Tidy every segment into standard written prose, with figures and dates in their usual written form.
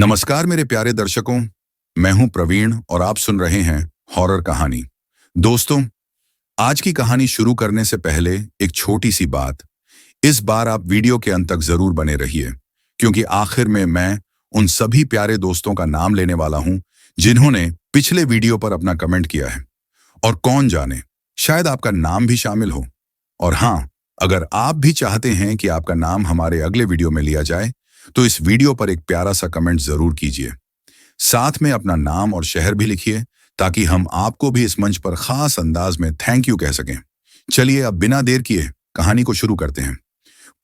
नमस्कार मेरे प्यारे दर्शकों। मैं हूं प्रवीण और आप सुन रहे हैं हॉरर कहानी। दोस्तों, आज की कहानी शुरू करने से पहले एक छोटी सी बात। इस बार आप वीडियो के अंत तक जरूर बने रहिए, क्योंकि आखिर में मैं उन सभी प्यारे दोस्तों का नाम लेने वाला हूं जिन्होंने पिछले वीडियो पर अपना कमेंट किया है। और कौन जाने, शायद आपका नाम भी शामिल हो। और हाँ, अगर आप भी चाहते हैं कि आपका नाम हमारे अगले वीडियो में लिया जाए तो इस वीडियो पर एक प्यारा सा कमेंट जरूर कीजिए। साथ में अपना नाम और शहर भी लिखिए, ताकि हम आपको भी इस मंच पर खास अंदाज में थैंक यू कह सकें। चलिए अब बिना देर किए कहानी को शुरू करते हैं।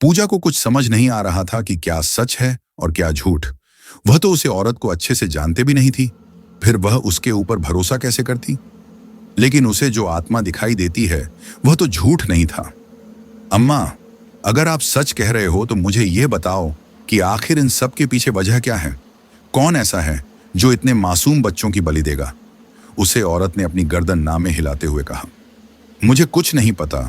पूजा को कुछ समझ नहीं आ रहा था कि क्या सच है और क्या झूठ। वह तो उसे औरत को अच्छे से जानते भी नहीं थी, फिर वह उसके ऊपर भरोसा कैसे करती। लेकिन उसे जो आत्मा दिखाई देती है वह तो झूठ नहीं था। अम्मा, अगर आप सच कह रहे हो तो मुझे ये बताओ कि आखिर इन सब के पीछे वजह क्या है। कौन ऐसा है जो इतने मासूम बच्चों की बलि देगा। उसे औरत ने अपनी गर्दन नामे हिलाते हुए कहा। मुझे कुछ नहीं पता,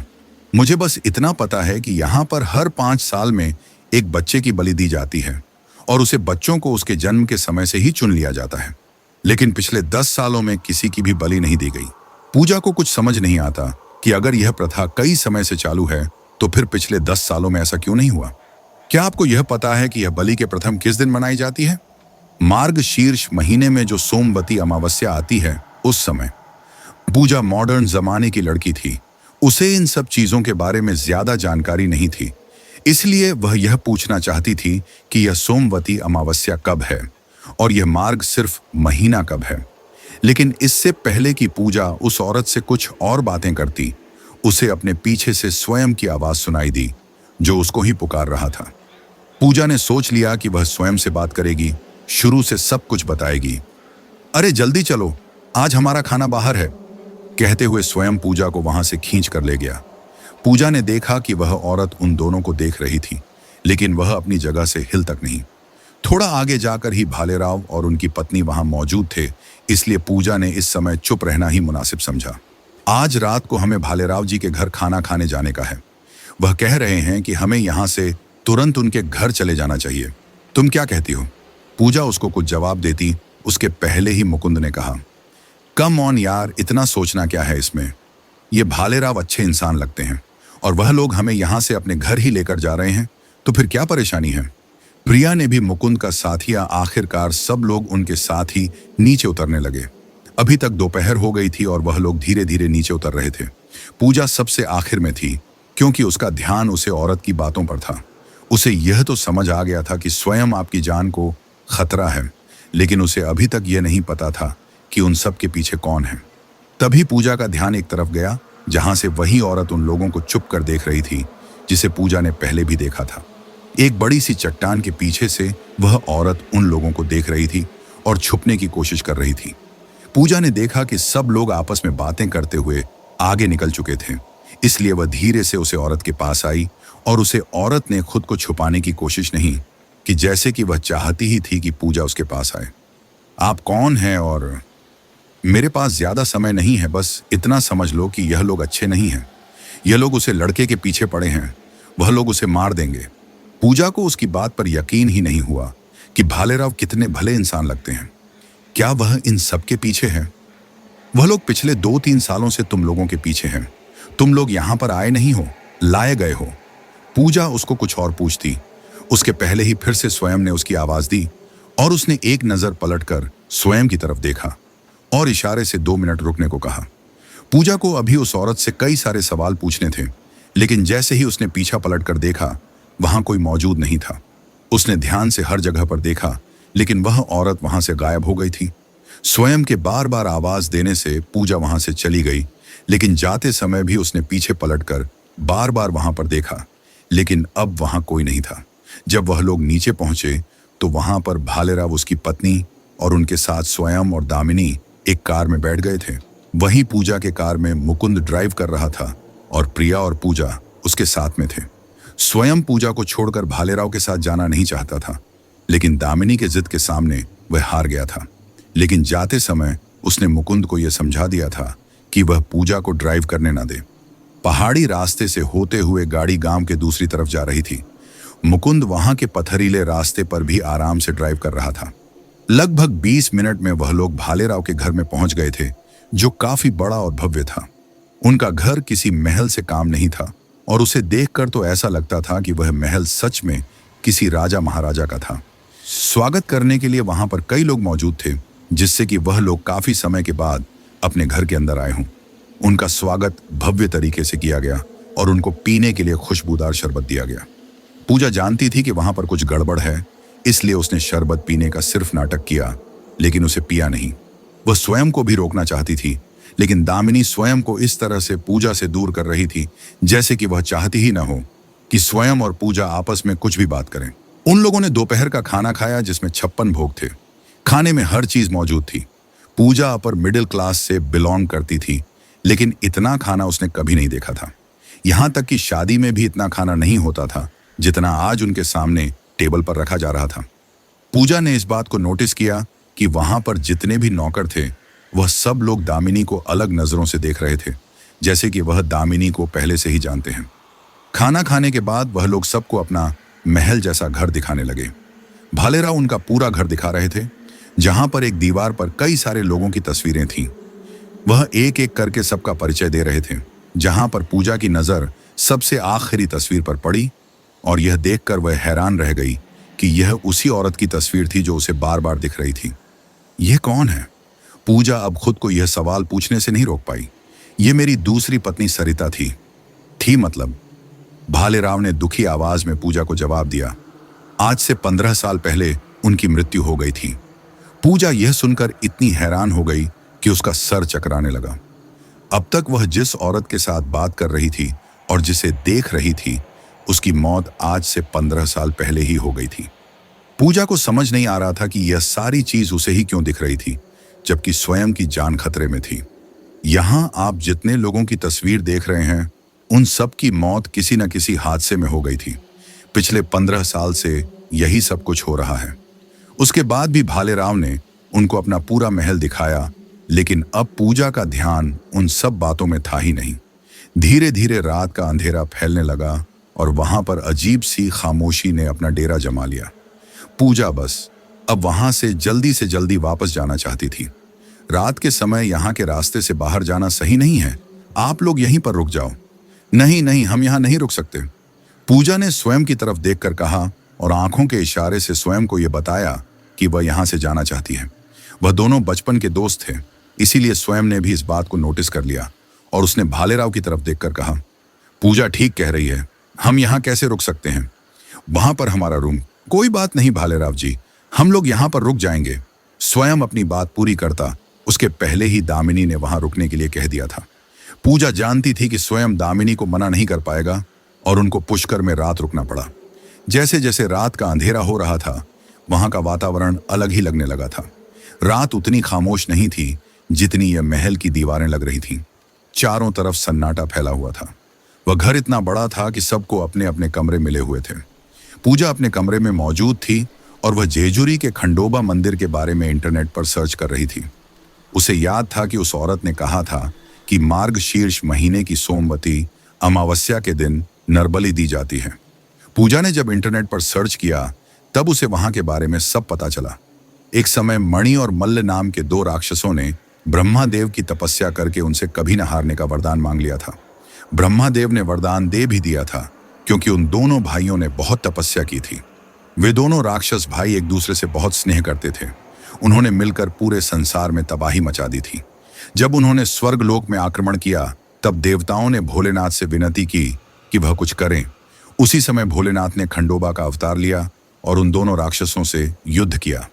मुझे बस इतना पता है कि यहाँ पर हर 5 साल में एक बच्चे की बलि दी जाती है और उसे बच्चों को उसके जन्म के समय से ही चुन लिया जाता है। लेकिन पिछले 10 सालों में किसी की भी बलि नहीं दी गई। पूजा को कुछ समझ नहीं आता कि अगर यह प्रथा कई समय से चालू है तो फिर पिछले 10 सालों में ऐसा क्यों नहीं हुआ। क्या आपको यह पता है कि यह बलि के प्रथम किस दिन मनाई जाती है? मार्गशीर्ष महीने में जो सोमवती अमावस्या आती है उस समय। पूजा मॉडर्न जमाने की लड़की थी, उसे इन सब चीजों के बारे में ज्यादा जानकारी नहीं थी। इसलिए वह यह पूछना चाहती थी कि यह सोमवती अमावस्या कब है और यह मार्ग सिर्फ महीना कब है। लेकिन इससे पहले कि पूजा उस औरत से कुछ और बातें करती, उसे अपने पीछे से स्वयं की आवाज सुनाई दी, जो उसको ही पुकार रहा था। पूजा ने सोच लिया कि वह स्वयं से बात करेगी, शुरू से सब कुछ बताएगी। अरे जल्दी चलो, आज हमारा खाना बाहर है, कहते हुए स्वयं पूजा को वहां से खींच कर ले गया। पूजा ने देखा कि वह औरत उन दोनों को देख रही थी, लेकिन वह अपनी जगह से हिल तक नहीं। थोड़ा आगे जाकर ही भालेराव और उनकी पत्नी वहां मौजूद थे, इसलिए पूजा ने इस समय चुप रहना ही मुनासिब समझा। आज रात को हमें भालेराव जी के घर खाना खाने जाने का है। वह कह रहे हैं कि हमें यहाँ से तुरंत उनके घर चले जाना चाहिए। तुम क्या कहती हो? पूजा उसको कुछ जवाब देती उसके पहले ही मुकुंद ने कहा, कम ऑन यार, इतना सोचना क्या है इसमें। ये भालेराव अच्छे इंसान लगते हैं और वह लोग हमें यहाँ से अपने घर ही लेकर जा रहे हैं, तो फिर क्या परेशानी है। प्रिया ने भी मुकुंद का साथ दिया। आखिरकार सब लोग उनके साथ ही नीचे उतरने लगे। अभी तक दोपहर हो गई थी और वह लोग धीरे धीरे नीचे उतर रहे थे। पूजा सबसे आखिर में थी, क्योंकि उसका ध्यान उसे औरत की बातों पर था। उसे यह तो समझ आ गया था कि स्वयं आपकी जान को खतरा है, लेकिन उसे अभी तक यह नहीं पता था कि उन सब के पीछे कौन है। तभी पूजा का ध्यान एक तरफ गया, जहां से वही औरत उन लोगों को चुप कर देख रही थी, जिसे पूजा ने पहले भी देखा था। एक बड़ी सी चट्टान के पीछे से वह औरत उन लोगों को देख रही थी और छुपने की कोशिश कर रही थी। पूजा ने देखा कि सब लोग आपस में बातें करते हुए आगे निकल चुके थे, इसलिए वह धीरे से उसे औरत के पास आई और उसे औरत ने खुद को छुपाने की कोशिश नहीं कि, जैसे कि वह चाहती ही थी कि पूजा उसके पास आए। आप कौन हैं? और मेरे पास ज्यादा समय नहीं है, बस इतना समझ लो कि यह लोग अच्छे नहीं हैं। यह लोग उसे लड़के के पीछे पड़े हैं, वह लोग उसे मार देंगे। पूजा को उसकी बात पर यकीन ही नहीं हुआ कि भालेराव कितने भले इंसान लगते हैं। क्या वह इन सब के पीछे है? वह लोग पिछले 2-3 सालों से तुम लोगों के पीछे हैं। तुम लोग यहाँ पर आए नहीं हो, लाए गए हो। पूजा उसको कुछ और पूछती, उसके पहले ही फिर से स्वयं ने उसकी आवाज दी और उसने एक नजर पलटकर स्वयं की तरफ देखा और इशारे से 2 मिनट रुकने को कहा। पूजा को अभी उस औरत से कई सारे सवाल पूछने थे, लेकिन जैसे ही उसने पीछा पलटकर देखा, वहां कोई मौजूद नहीं था। उसने ध्यान से हर जगह पर देखा, लेकिन वह औरत वहां से गायब हो गई थी। स्वयं के बार बार आवाज देने से पूजा वहां से चली गई, लेकिन जाते समय भी उसने पीछे पलटकर बार बार वहां पर देखा, लेकिन अब वहां कोई नहीं था। जब वह लोग नीचे पहुंचे तो वहां पर भालेराव, उसकी पत्नी और उनके साथ स्वयं और दामिनी एक कार में बैठ गए थे। वहीं पूजा के कार में मुकुंद ड्राइव कर रहा था और प्रिया और पूजा उसके साथ में थे। स्वयं पूजा को छोड़कर भालेराव के साथ जाना नहीं चाहता था, लेकिन दामिनी के जिद के सामने वह हार गया था। लेकिन जाते समय उसने मुकुंद को यह समझा दिया था कि वह पूजा को ड्राइव करने ना दे। पहाड़ी रास्ते से होते हुए गाड़ी गांव के दूसरी तरफ जा रही थी। मुकुंद वहां के पथरीले रास्ते पर भी आराम से ड्राइव कर रहा था। लगभग 20 मिनट में वह लोग भालेराव के घर में पहुंच गए थे, जो काफी बड़ा और भव्य था। उनका घर किसी महल से काम नहीं था और उसे देखकर तो ऐसा लगता था कि वह महल सच में किसी राजा महाराजा का था। स्वागत करने के लिए वहां पर कई लोग मौजूद थे, जिससे कि वह लोग काफी समय के बाद अपने घर के अंदर आए हों। उनका स्वागत भव्य तरीके से किया गया और उनको पीने के लिए खुशबूदार शरबत दिया गया। पूजा जानती थी कि वहां पर कुछ गड़बड़ है, इसलिए उसने शरबत पीने का सिर्फ नाटक किया, लेकिन उसे पिया नहीं। वह स्वयं को भी रोकना चाहती थी, लेकिन दामिनी स्वयं को इस तरह से पूजा से दूर कर रही थी जैसे कि वह चाहती ही न हो कि स्वयं और पूजा आपस में कुछ भी बात करें। उन लोगों ने दोपहर का खाना खाया, जिसमें 56 भोग थे। खाने में हर चीज मौजूद थी। पूजा अपर मिडिल क्लास से बिलोंग करती थी, लेकिन इतना खाना उसने कभी नहीं देखा था। यहां तक कि शादी में भी इतना खाना नहीं होता था जितना आज उनके सामने टेबल पर रखा जा रहा था। पूजा ने इस बात को नोटिस किया कि वहां पर जितने भी नौकर थे, वह सब लोग दामिनी को अलग नजरों से देख रहे थे, जैसे कि वह दामिनी को पहले से ही जानते हैं। खाना खाने के बाद वह लोग सबको अपना महल जैसा घर दिखाने लगे। भालेराव उनका पूरा घर दिखा रहे थे, जहां पर एक दीवार पर कई सारे लोगों की तस्वीरें थीं। वह एक एक करके सबका परिचय दे रहे थे, जहां पर पूजा की नजर सबसे आखिरी तस्वीर पर पड़ी और यह देखकर वह हैरान रह गई कि यह उसी औरत की तस्वीर थी जो उसे बार बार दिख रही थी। यह कौन है? पूजा अब खुद को यह सवाल पूछने से नहीं रोक पाई। यह मेरी दूसरी पत्नी सरिता थी मतलब। भालेराव ने दुखी आवाज में पूजा को जवाब दिया। आज से 15 साल पहले उनकी मृत्यु हो गई थी। पूजा यह सुनकर इतनी हैरान हो गई कि उसका सर चकराने लगा। अब तक वह जिस औरत के साथ बात कर रही थी और जिसे देख रही थी, उसकी मौत आज से 15 साल पहले ही हो गई थी। पूजा को समझ नहीं आ रहा था कि यह सारी चीज उसे ही क्यों दिख रही थी, जबकि स्वयं की जान खतरे में थी। यहां आप जितने लोगों की तस्वीर देख रहे हैं, उन सब की मौत किसी न किसी हादसे में हो गई थी। पिछले 15 साल से यही सब कुछ हो रहा है। उसके बाद भी भालेराव ने उनको अपना पूरा महल दिखाया, लेकिन अब पूजा का ध्यान उन सब बातों में था ही नहीं। धीरे धीरे रात का अंधेरा फैलने लगा और वहां पर अजीब सी खामोशी ने अपना डेरा जमा लिया। पूजा बस अब वहां से जल्दी वापस जाना चाहती थी। रात के समय यहाँ के रास्ते से बाहर जाना सही नहीं है, आप लोग यहीं पर रुक जाओ। नहीं, हम यहाँ नहीं रुक सकते, पूजा ने स्वयं की तरफ देखकर कहा और आंखों के इशारे से स्वयं को यह बताया कि वह यहाँ से जाना चाहती है। वह दोनों बचपन के दोस्त थे, इसीलिए स्वयं ने भी इस बात को नोटिस कर लिया और उसने भालेराव की तरफ देखकर कहा, पूजा ठीक कह रही है, हम यहाँ कैसे रुक सकते हैं? वहां पर हमारा रूम। कोई बात नहीं भालेराव जी, हम लोग यहाँ पर रुक जाएंगे। स्वयं अपनी बात पूरी करता उसके पहले ही दामिनी ने वहां रुकने के लिए कह दिया था। पूजा जानती थी कि स्वयं दामिनी को मना नहीं कर पाएगा और उनको पुष्कर में रात रुकना पड़ा। जैसे जैसे रात का अंधेरा हो रहा था, वहां का वातावरण अलग ही लगने लगा था। रात उतनी खामोश नहीं थी जितनी यह महल की दीवारें लग रही थीं। चारों तरफ सन्नाटा फैला हुआ था। वह घर इतना बड़ा था कि सबको अपने अपने कमरे मिले हुए थे। पूजा अपने कमरे में मौजूद थी और वह जेजुरी के खंडोबा मंदिर के बारे में इंटरनेट पर सर्च कर रही थी। उसे याद था कि उस औरत ने कहा था कि मार्गशीर्ष महीने की सोमवती अमावस्या के दिन नरबली दी जाती है। पूजा ने जब इंटरनेट पर सर्च किया, तब उसे वहां के बारे में सब पता चला। एक समय मणि और मल्ल नाम के 2 राक्षसों ने ब्रह्मादेव की तपस्या करके उनसे कभी न हारने का वरदान मांग लिया था। ब्रह्मादेव ने वरदान दे भी दिया था, क्योंकि उन दोनों भाइयों ने बहुत तपस्या की थी। वे दोनों राक्षस भाई एक दूसरे से बहुत स्नेह करते थे। उन्होंने मिलकर पूरे संसार में तबाही मचा दी थी। जब उन्होंने स्वर्गलोक में आक्रमण किया, तब देवताओं ने भोलेनाथ से विनती की कि वह कुछ करें। उसी समय भोलेनाथ ने खंडोबा का अवतार लिया और उन दोनों राक्षसों से युद्ध किया।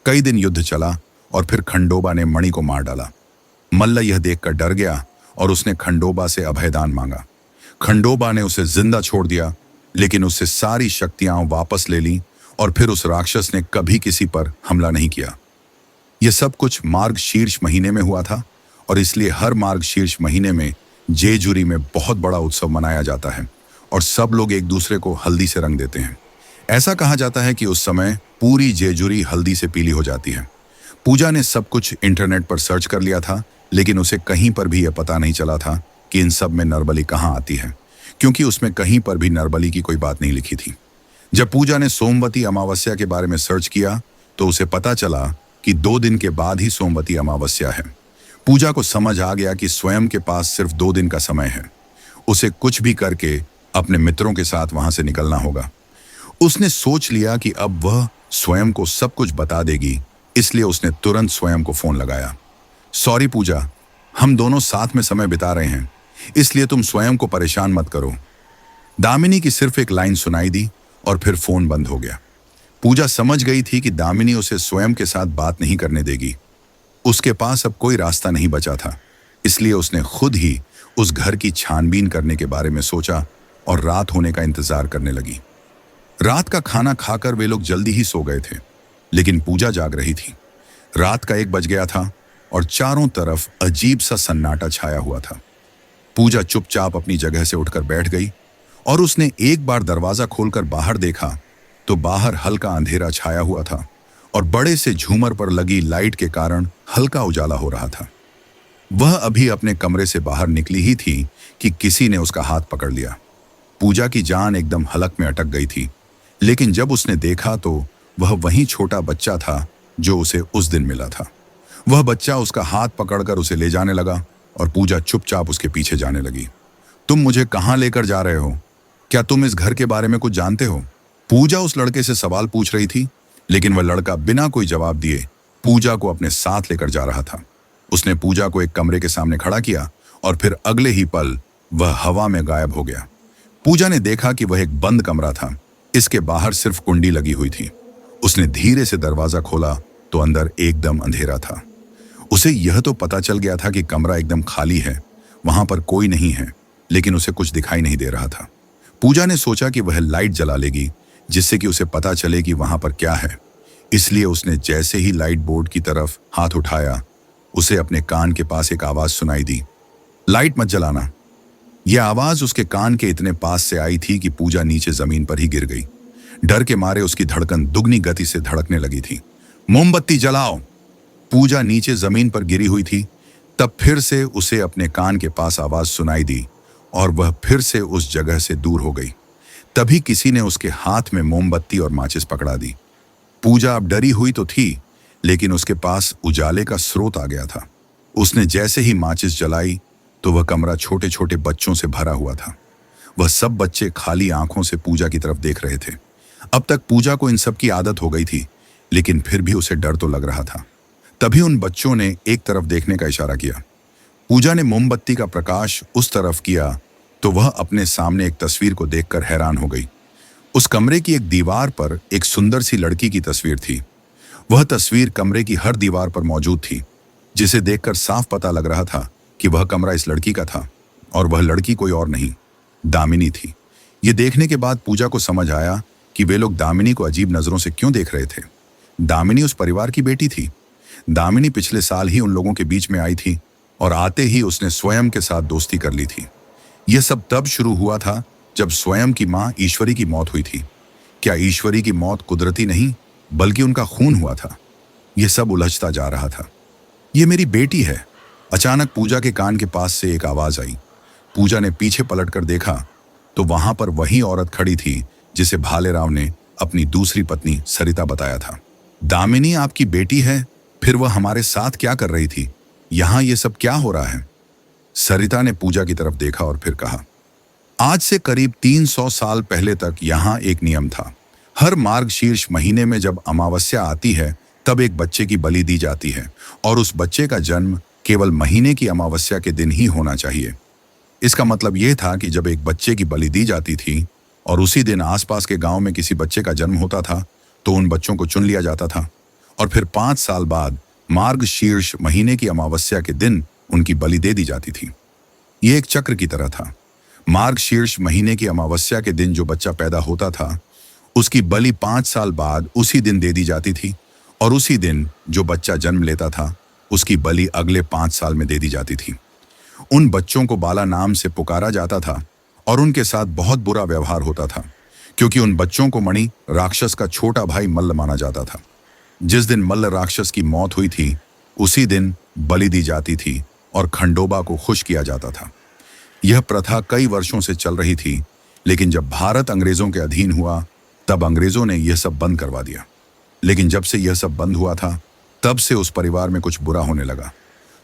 कई दिन युद्ध चला और फिर खंडोबा ने मणि को मार डाला। मल्ल यह देखकर डर गया और उसने खंडोबा से अभयदान मांगा। खंडोबा ने उसे जिंदा छोड़ दिया, लेकिन उससे सारी शक्तियां वापस ले ली और फिर उस राक्षस ने कभी किसी पर हमला नहीं किया। यह सब कुछ मार्गशीर्ष महीने में हुआ था और इसलिए हर मार्गशीर्ष महीने में जेजुरी में बहुत बड़ा उत्सव मनाया जाता है और सब लोग एक दूसरे को हल्दी से रंग देते हैं। ऐसा कहा जाता है कि उस समय पूरी जेजुरी हल्दी से पीली हो जाती है। पूजा ने सब कुछ इंटरनेट पर सर्च कर लिया था, लेकिन उसे कहीं पर भी यह पता नहीं चला था कि इन सब में नरबली कहाँ आती है, क्योंकि उसमें कहीं पर भी नरबली की कोई बात नहीं लिखी थी। जब पूजा ने सोमवती अमावस्या के बारे में सर्च किया, तो उसे पता चला कि 2 दिन के बाद ही सोमवती अमावस्या है। पूजा को समझ आ गया कि स्वयं के पास सिर्फ 2 दिन का समय है। उसे कुछ भी करके अपने मित्रों के साथ वहां से निकलना होगा। उसने सोच लिया कि अब वह स्वयं को सब कुछ बता देगी, इसलिए उसने तुरंत स्वयं को फोन लगाया। सॉरी पूजा, हम दोनों साथ में समय बिता रहे हैं, इसलिए तुम स्वयं को परेशान मत करो। दामिनी की सिर्फ एक लाइन सुनाई दी और फिर फोन बंद हो गया। पूजा समझ गई थी कि दामिनी उसे स्वयं के साथ बात नहीं करने देगी। उसके पास अब कोई रास्ता नहीं बचा था, इसलिए उसने खुद ही उस घर की छानबीन करने के बारे में सोचा और रात होने का इंतजार करने लगी। रात का खाना खाकर वे लोग जल्दी ही सो गए थे, लेकिन पूजा जाग रही थी। रात का 1 बज गया था और चारों तरफ अजीब सा सन्नाटा छाया हुआ था। पूजा चुपचाप अपनी जगह से उठकर बैठ गई और उसने एक बार दरवाजा खोलकर बाहर देखा तो बाहर हल्का अंधेरा छाया हुआ था और बड़े से झूमर पर लगी लाइट के कारण हल्का उजाला हो रहा था। वह अभी अपने कमरे से बाहर निकली ही थी कि किसी ने उसका हाथ पकड़ लिया। पूजा की जान एकदम हलक में अटक गई थी, लेकिन जब उसने देखा तो वह वही छोटा बच्चा था जो उसे उस दिन मिला था। वह बच्चा उसका हाथ पकड़कर उसे ले जाने लगा और पूजा चुपचाप उसके पीछे जाने लगी। तुम मुझे कहाँ लेकर जा रहे हो? क्या तुम इस घर के बारे में कुछ जानते हो? पूजा उस लड़के से सवाल पूछ रही थी, लेकिन वह लड़का बिना कोई जवाब दिए पूजा को अपने साथ लेकर जा रहा था। उसने पूजा को एक कमरे के सामने खड़ा किया और फिर अगले ही पल वह हवा में गायब हो गया। पूजा ने देखा कि वह एक बंद कमरा था। इसके बाहर सिर्फ कुंडी लगी हुई थी। उसने धीरे से दरवाजा खोला तो अंदर एकदम अंधेरा था। उसे यह तो पता चल गया था कि कमरा एकदम खाली है, वहां पर कोई नहीं है, लेकिन उसे कुछ दिखाई नहीं दे रहा था। पूजा ने सोचा कि वह लाइट जला लेगी, जिससे कि उसे पता चले कि वहां पर क्या है। इसलिए उसने जैसे ही लाइट बोर्ड की तरफ हाथ उठाया, उसे अपने कान के पास एक आवाज सुनाई दी, लाइट मत जलाना। यह आवाज उसके कान के इतने पास से आई थी कि पूजा नीचे जमीन पर ही गिर गई। डर के मारे उसकी धड़कन दुगनी गति से धड़कने लगी थी। मोमबत्ती जलाओ। पूजा नीचे जमीन पर गिरी हुई थी। तब फिर से उसे अपने कान के पास आवाज सुनाई दी और वह फिर से उस जगह से दूर हो गई। तभी किसी ने उसके हाथ में मोमबत्ती और माचिस पकड़ा दी। पूजा अब डरी हुई तो थी, लेकिन उसके पास उजाले का स्रोत आ गया था। उसने जैसे ही माचिस जलाई तो वह कमरा छोटे छोटे बच्चों से भरा हुआ था। वह सब बच्चे खाली आंखों से पूजा की तरफ देख रहे थे। अब तक पूजा को इन सब की आदत हो गई थी, लेकिन फिर भी उसे डर तो लग रहा था। तभी उन बच्चों ने एक तरफ देखने का इशारा किया। पूजा ने मोमबत्ती का प्रकाश उस तरफ किया तो वह अपने सामने एक तस्वीर को देखकर हैरान हो गई। उस कमरे की एक दीवार पर एक सुंदर सी लड़की की तस्वीर थी। वह तस्वीर कमरे की हर दीवार पर मौजूद थी, जिसे देखकर साफ पता लग रहा था कि वह कमरा इस लड़की का था और वह लड़की कोई और नहीं, दामिनी थी। ये देखने के बाद पूजा को समझ आया कि वे लोग दामिनी को अजीब नजरों से क्यों देख रहे थे। दामिनी उस परिवार की बेटी थी। दामिनी पिछले साल ही उन लोगों के बीच में आई थी और आते ही उसने स्वयं के साथ दोस्ती कर ली थी। यह सब तब शुरू हुआ था जब स्वयं की मां ईश्वरी की मौत हुई थी। क्या ईश्वरी की मौत कुदरती नहीं बल्कि उनका खून हुआ था? यह सब उलझता जा रहा था। यह मेरी बेटी है। अचानक पूजा के कान के पास से एक आवाज आई। पूजा ने पीछे पलटकर देखा तो वहां पर वही औरत खड़ी थी जिसे भालेराव ने अपनी दूसरी पत्नी सरिता बताया था। दामिनी आपकी बेटी है, फिर वह हमारे साथ क्या कर रही थी? यहां ये सब क्या हो रहा है? सरिता ने पूजा की तरफ देखा और फिर कहा, आज से करीब 300 साल पहले तक यहाँ एक नियम था। हर मार्गशीर्ष महीने में जब अमावस्या आती है तब एक बच्चे की बलि दी जाती है और उस बच्चे का जन्म केवल महीने की अमावस्या के दिन ही होना चाहिए। इसका मतलब यह था कि जब एक बच्चे की बलि दी जाती थी और उसी दिन आसपास के गांव में किसी बच्चे का जन्म होता था तो उन बच्चों को चुन लिया जाता था और फिर 5 साल बाद मार्गशीर्ष महीने की अमावस्या के दिन उनकी बलि दे दी जाती थी। ये एक चक्र की तरह था। मार्गशीर्ष महीने की अमावस्या के दिन जो बच्चा पैदा होता था उसकी बलि 5 साल बाद उसी दिन दे दी जाती थी और उसी दिन जो बच्चा जन्म लेता था उसकी बलि अगले 5 साल में दे दी जाती थी। उन बच्चों को बाला नाम से पुकारा जाता था और उनके साथ बहुत बुरा व्यवहार होता था, क्योंकि उन बच्चों को मणि राक्षस का छोटा भाई मल्ल माना जाता था। जिस दिन मल्ल राक्षस की मौत हुई थी उसी दिन बलि दी जाती थी और खंडोबा को खुश किया जाता था। यह प्रथा कई वर्षों से चल रही थी, लेकिन जब भारत अंग्रेजों के अधीन हुआ तब अंग्रेजों ने यह सब बंद करवा दिया। लेकिन जब से यह सब बंद हुआ था तब से उस परिवार में कुछ बुरा होने लगा।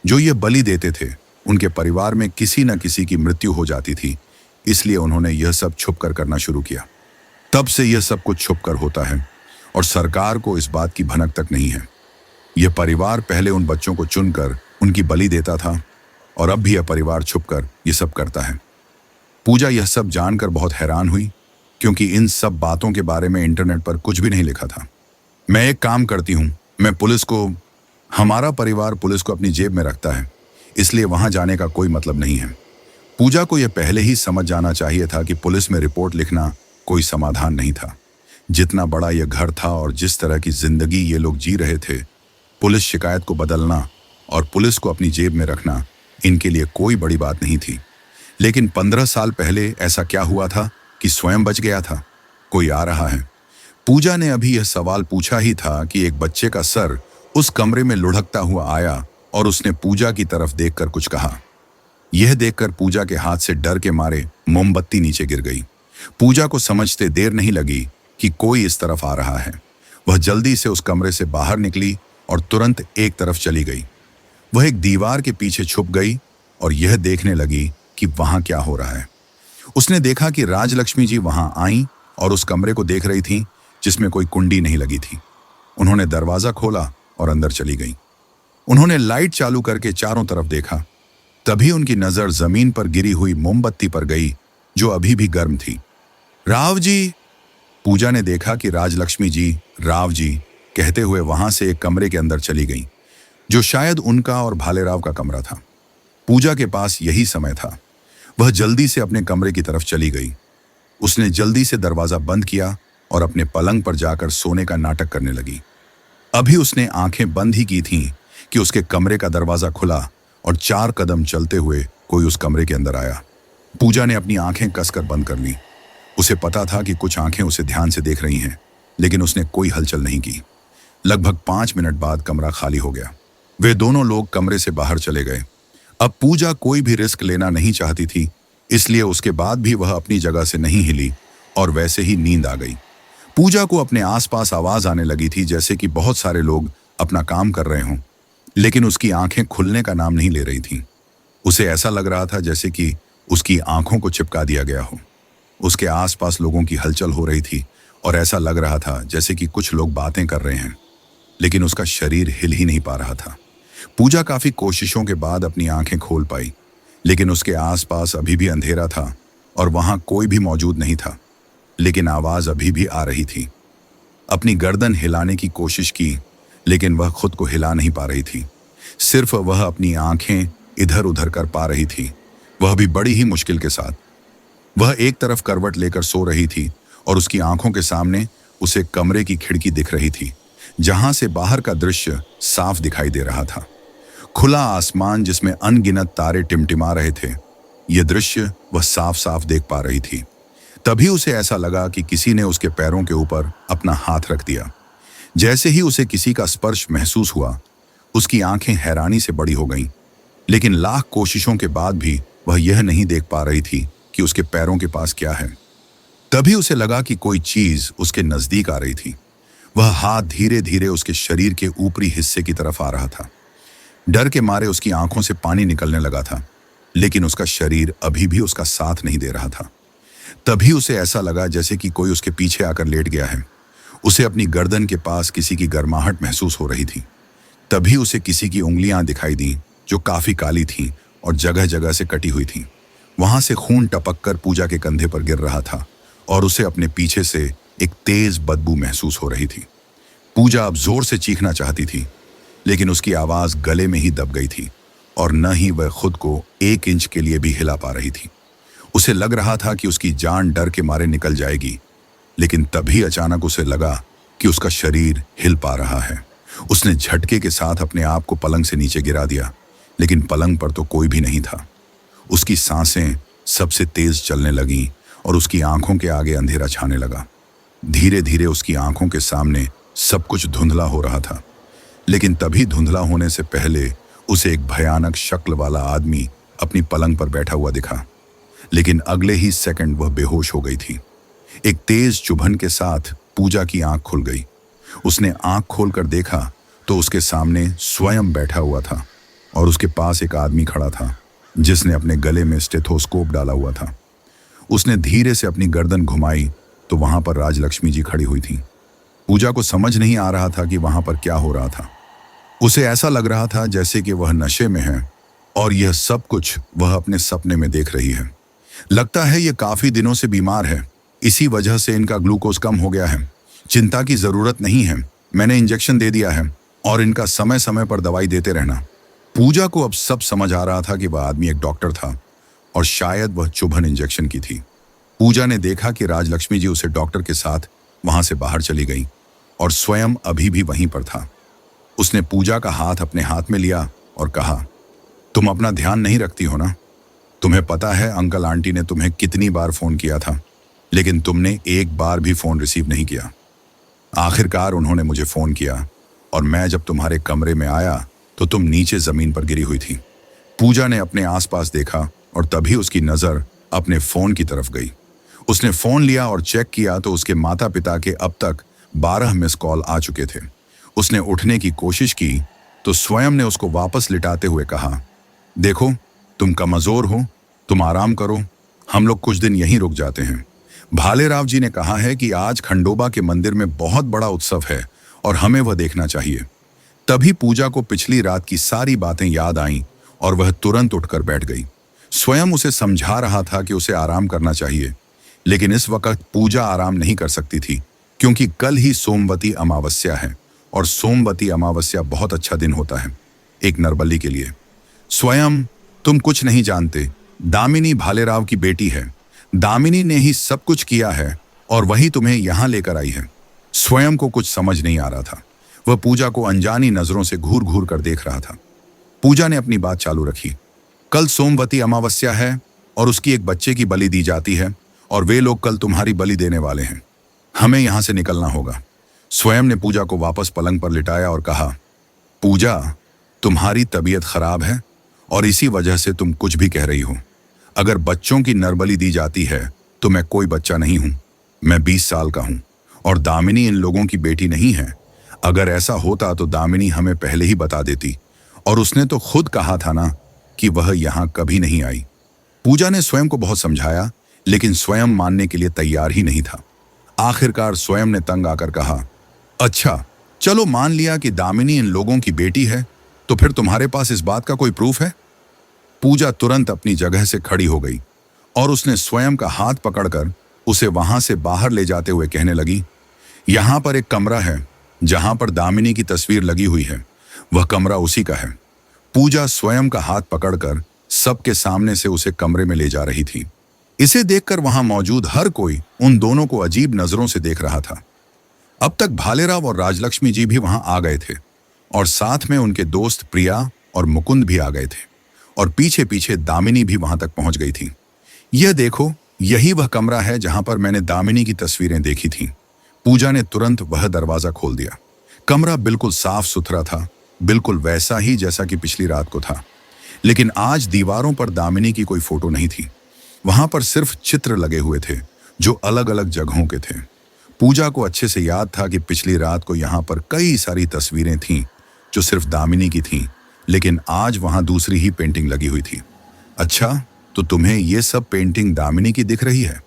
जो ये बलि देते थे उनके परिवार में किसी न किसी की मृत्यु हो जाती थी, इसलिए उन्होंने यह सब छुपकर करना शुरू किया। तब से यह सब कुछ छुपकर होता है और सरकार को इस बात की भनक तक नहीं है। यह परिवार पहले उन बच्चों को चुनकर उनकी बलि देता था और अब भी यह परिवार छुपकर यह सब करता है। पूजा यह सब जानकर बहुत हैरान हुई, क्योंकि इन सब बातों के बारे में इंटरनेट पर कुछ भी नहीं लिखा था। मैं एक काम करती हूँ, हमारा परिवार पुलिस को अपनी जेब में रखता है, इसलिए वहां जाने का कोई मतलब नहीं है। पूजा को यह पहले ही समझ जाना चाहिए था कि पुलिस में रिपोर्ट लिखना कोई समाधान नहीं था। जितना बड़ा यह घर था और जिस तरह की जिंदगी ये लोग जी रहे थे, पुलिस शिकायत को बदलना और पुलिस को अपनी जेब में रखना इनके लिए कोई बड़ी बात नहीं थी। लेकिन 15 साल पहले ऐसा क्या हुआ था कि स्वयं बच गया था? कोई आ रहा है। पूजा ने अभी यह सवाल पूछा ही था कि एक बच्चे का सर उस कमरे में लुढ़कता हुआ आया और उसने पूजा की तरफ देखकर कुछ कहा। यह देखकर पूजा के हाथ से डर के मारे मोमबत्ती नीचे गिर गई। पूजा को समझते देर नहीं लगी कि कोई इस तरफ आ रहा है। वह जल्दी से उस कमरे से बाहर निकली और तुरंत एक तरफ चली गई। वह एक दीवार के पीछे छुप गई और यह देखने लगी कि वहां क्या हो रहा है। उसने देखा कि राजलक्ष्मी जी वहां आईं और उस कमरे को देख रही थीं, जिसमें कोई कुंडी नहीं लगी थी। उन्होंने दरवाजा खोला और अंदर चली गई। उन्होंने लाइट चालू करके चारों तरफ देखा। तभी उनकी नजर जमीन पर गिरी हुई मोमबत्ती पर गई, जो अभी भी गर्म थी। राव जी! पूजा ने देखा कि राजलक्ष्मी जी राव जी कहते हुए वहां से एक कमरे के अंदर चली गई, जो शायद उनका और भालेराव का कमरा था। पूजा के पास यही समय था। वह जल्दी से अपने कमरे की तरफ चली गई। उसने जल्दी से दरवाजा बंद किया और अपने पलंग पर जाकर सोने का नाटक करने लगी। अभी उसने आंखें बंद ही की थीं कि उसके कमरे का दरवाजा खुला और 4 कदम चलते हुए कोई उस कमरे के अंदर आया। पूजा ने अपनी आंखें कसकर बंद कर ली। उसे पता था कि कुछ आंखें उसे ध्यान से देख रही हैं, लेकिन उसने कोई हलचल नहीं की। लगभग 5 मिनट बाद कमरा खाली हो गया। वे दोनों लोग कमरे से बाहर चले गए। अब पूजा कोई भी रिस्क लेना नहीं चाहती थी, इसलिए उसके बाद भी वह अपनी जगह से नहीं हिली और वैसे ही नींद आ गई। पूजा को अपने आसपास आवाज आने लगी थी, जैसे कि बहुत सारे लोग अपना काम कर रहे हों, लेकिन उसकी आंखें खुलने का नाम नहीं ले रही थीं। उसे ऐसा लग रहा था जैसे कि उसकी आंखों को चिपका दिया गया हो। उसके आसपास लोगों की हलचल हो रही थी और ऐसा लग रहा था जैसे कि कुछ लोग बातें कर रहे हैं, लेकिन उसका शरीर हिल ही नहीं पा रहा था। पूजा काफी कोशिशों के बाद अपनी आंखें खोल पाई, लेकिन उसके आसपास अभी भी अंधेरा था और वहां कोई भी मौजूद नहीं था। लेकिन आवाज अभी भी आ रही थी। अपनी गर्दन हिलाने की कोशिश की, लेकिन वह खुद को हिला नहीं पा रही थी। सिर्फ वह अपनी आंखें इधर उधर कर पा रही थी, वह भी बड़ी ही मुश्किल के साथ। वह एक तरफ करवट लेकर सो रही थी और उसकी आंखों के सामने उसे कमरे की खिड़की दिख रही थी, जहां से बाहर का दृश्य साफ दिखाई दे रहा था। खुला आसमान जिसमें अनगिनत तारे टिमटिमा रहे थे, यह दृश्य वह साफ साफ देख पा रही थी। तभी उसे ऐसा लगा कि किसी ने उसके पैरों के ऊपर अपना हाथ रख दिया। जैसे ही उसे किसी का स्पर्श महसूस हुआ, उसकी आंखें हैरानी से बड़ी हो गईं। लेकिन लाख कोशिशों के बाद भी वह यह नहीं देख पा रही थी कि उसके पैरों के पास क्या है। तभी उसे लगा कि कोई चीज उसके नजदीक आ रही थी। वह हाथ धीरे धीरे उसके शरीर के ऊपरी हिस्से की तरफ आ रहा था। डर के मारे उसकी आंखों से पानी निकलने लगा था, लेकिन उसका शरीर अभी भी उसका साथ नहीं दे रहा था। तभी उसे ऐसा लगा जैसे कि कोई उसके पीछे आकर लेट गया है। उसे अपनी गर्दन के पास किसी की गर्माहट महसूस हो रही थी। तभी उसे किसी की उंगलियां दिखाई दी, जो काफी काली थीं और जगह जगह से कटी हुई थीं। वहां से खून टपककर पूजा के कंधे पर गिर रहा था और उसे अपने पीछे से एक तेज बदबू महसूस हो रही थी। पूजा अब जोर से चीखना चाहती थी, लेकिन उसकी आवाज गले में ही दब गई थी और न ही वह खुद को 1 इंच के लिए भी हिला पा रही थी। उसे लग रहा था कि उसकी जान डर के मारे निकल जाएगी, लेकिन तभी अचानक उसे लगा कि उसका शरीर हिल पा रहा है। उसने झटके के साथ अपने आप को पलंग से नीचे गिरा दिया, लेकिन पलंग पर तो कोई भी नहीं था। उसकी सांसें सबसे तेज चलने लगीं और उसकी आंखों के आगे अंधेरा छाने लगा। धीरे धीरे उसकी आंखों के सामने सब कुछ धुंधला हो रहा था, लेकिन तभी धुंधला होने से पहले उसे एक भयानक शक्ल वाला आदमी अपनी पलंग पर बैठा हुआ दिखा। लेकिन अगले ही सेकंड वह बेहोश हो गई थी। एक तेज चुभन के साथ पूजा की आंख खुल गई। उसने आंख खोलकर देखा तो उसके सामने स्वयं बैठा हुआ था और उसके पास एक आदमी खड़ा था जिसने अपने गले में स्टेथोस्कोप डाला हुआ था। उसने धीरे से अपनी गर्दन घुमाई तो वहां पर राजलक्ष्मी जी खड़ी हुई थी। पूजा को समझ नहीं आ रहा था कि वहां पर क्या हो रहा था। उसे ऐसा लग रहा था जैसे कि वह नशे में है और यह सब कुछ वह अपने सपने में देख रही है। लगता है यह काफी दिनों से बीमार है, इसी वजह से इनका ग्लूकोज कम हो गया है। चिंता की जरूरत नहीं है, मैंने इंजेक्शन दे दिया है और इनका समय समय पर दवाई देते रहना। पूजा को अब सब समझ आ रहा था कि वह आदमी एक डॉक्टर था और शायद वह चुभन इंजेक्शन की थी। पूजा ने देखा कि राजलक्ष्मी जी उसे डॉक्टर के साथ वहां से बाहर चली गई और स्वयं अभी भी वहीं पर था। उसने पूजा का हाथ अपने हाथ में लिया और कहा, तुम अपना ध्यान नहीं रखती हो ना? तुम्हें पता है अंकल आंटी ने तुम्हें कितनी बार फोन किया था, लेकिन तुमने एक बार भी फोन रिसीव नहीं किया। आखिरकार उन्होंने मुझे फोन किया और मैं जब तुम्हारे कमरे में आया तो तुम नीचे जमीन पर गिरी हुई थी। पूजा ने अपने आसपास देखा और तभी उसकी नजर अपने फोन की तरफ गई। उसने फोन लिया और चेक किया तो उसके माता पिता के अब तक 12 मिस कॉल आ चुके थे। उसने उठने की कोशिश की तो स्वयं ने उसको वापस लिटाते हुए कहा, देखो तुम कमजोर हो, तुम आराम करो, हम लोग कुछ दिन यहीं रुक जाते हैं। भालेराव जी ने कहा है कि आज खंडोबा के मंदिर में बहुत बड़ा उत्सव है और हमें वह देखना चाहिए। तभी पूजा को पिछली रात की सारी बातें याद आईं और वह तुरंत उठकर बैठ गई। स्वयं उसे समझा रहा था कि उसे आराम करना चाहिए, लेकिन इस वक्त पूजा आराम नहीं कर सकती थी क्योंकि कल ही सोमवती अमावस्या है और सोमवती अमावस्या बहुत अच्छा दिन होता है एक नरबली के लिए। स्वयं तुम कुछ नहीं जानते, दामिनी भालेराव की बेटी है। दामिनी ने ही सब कुछ किया है और वही तुम्हें यहां लेकर आई है। स्वयं को कुछ समझ नहीं आ रहा था। वह पूजा को अनजानी नजरों से घूर घूर कर देख रहा था। पूजा ने अपनी बात चालू रखी, कल सोमवती अमावस्या है और उसकी एक बच्चे की बलि दी जाती है और वे लोग कल तुम्हारी बलि देने वाले हैं। हमें यहां से निकलना होगा। स्वयं ने पूजा को वापस पलंग पर लिटाया और कहा, पूजा तुम्हारी तबीयत खराब है और इसी वजह से तुम कुछ भी कह रही हो। अगर बच्चों की नरबली दी जाती है तो मैं कोई बच्चा नहीं हूं, मैं 20 साल का हूं और दामिनी इन लोगों की बेटी नहीं है। अगर ऐसा होता तो दामिनी हमें पहले ही बता देती और उसने तो खुद कहा था ना कि वह यहां कभी नहीं आई। पूजा ने स्वयं को बहुत समझाया लेकिन स्वयं मानने के लिए तैयार ही नहीं था। आखिरकार स्वयं ने तंग आकर कहा, अच्छा चलो मान लिया कि दामिनी इन लोगों की बेटी है, तो फिर तुम्हारे पास इस बात का कोई प्रूफ है? पूजा तुरंत अपनी जगह से खड़ी हो गई और उसने स्वयं का हाथ पकड़कर उसे वहां से बाहर ले जाते हुए कहने लगी, यहां पर एक कमरा है जहां पर दामिनी की तस्वीर लगी हुई है, वह कमरा उसी का है। पूजा स्वयं का हाथ पकड़कर सबके सामने से उसे कमरे में ले जा रही थी। इसे देखकर वहां मौजूद हर कोई उन दोनों को अजीब नजरों से देख रहा था। अब तक भालेराव और राजलक्ष्मी जी भी वहां आ गए थे और साथ में उनके दोस्त प्रिया और मुकुंद भी आ गए थे और पीछे पीछे दामिनी भी वहां तक पहुंच गई थी। यह देखो, यही वह कमरा है जहां पर मैंने दामिनी की तस्वीरें देखी थीं। पूजा ने तुरंत वह दरवाजा खोल दिया। कमरा बिल्कुल साफ सुथरा था, बिल्कुल वैसा ही जैसा कि पिछली रात को था, लेकिन आज दीवारों पर दामिनी की कोई फोटो नहीं थी। वहां पर सिर्फ चित्र लगे हुए थे जो अलग अलग जगहों के थे। पूजा को अच्छे से याद था कि पिछली रात को यहाँ पर कई सारी तस्वीरें थीं जो सिर्फ दामिनी की थीं, लेकिन आज वहां दूसरी ही पेंटिंग लगी हुई थी। अच्छा, तो तुम्हें ये सब पेंटिंग दामिनी की दिख रही है?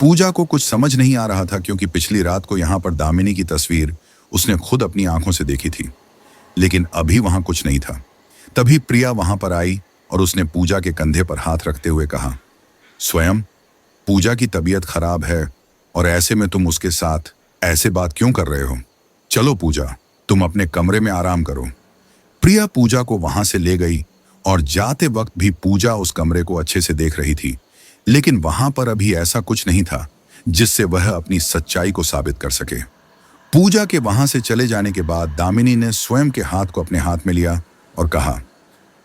पूजा को कुछ समझ नहीं आ रहा था क्योंकि पिछली रात को यहाँ पर दामिनी की तस्वीर उसने खुद अपनी आंखों से देखी थी, लेकिन अभी वहां कुछ नहीं था। तभी प्रिया वहां पर आई और उसने पूजा के कंधे पर हाथ रखते हुए कहा, स्वयं पूजा की तबीयत खराब है और ऐसे में तुम उसके साथ ऐसे बात क्यों कर रहे हो? चलो पूजा, तुम अपने कमरे में आराम करो। प्रिया पूजा को वहां से ले गई और जाते वक्त भी पूजा उस कमरे को अच्छे से देख रही थी, लेकिन वहां पर अभी ऐसा कुछ नहीं था जिससे वह अपनी सच्चाई को साबित कर सके। पूजा के वहां से चले जाने के बाद दामिनी ने स्वयं के हाथ को अपने हाथ में लिया और कहा,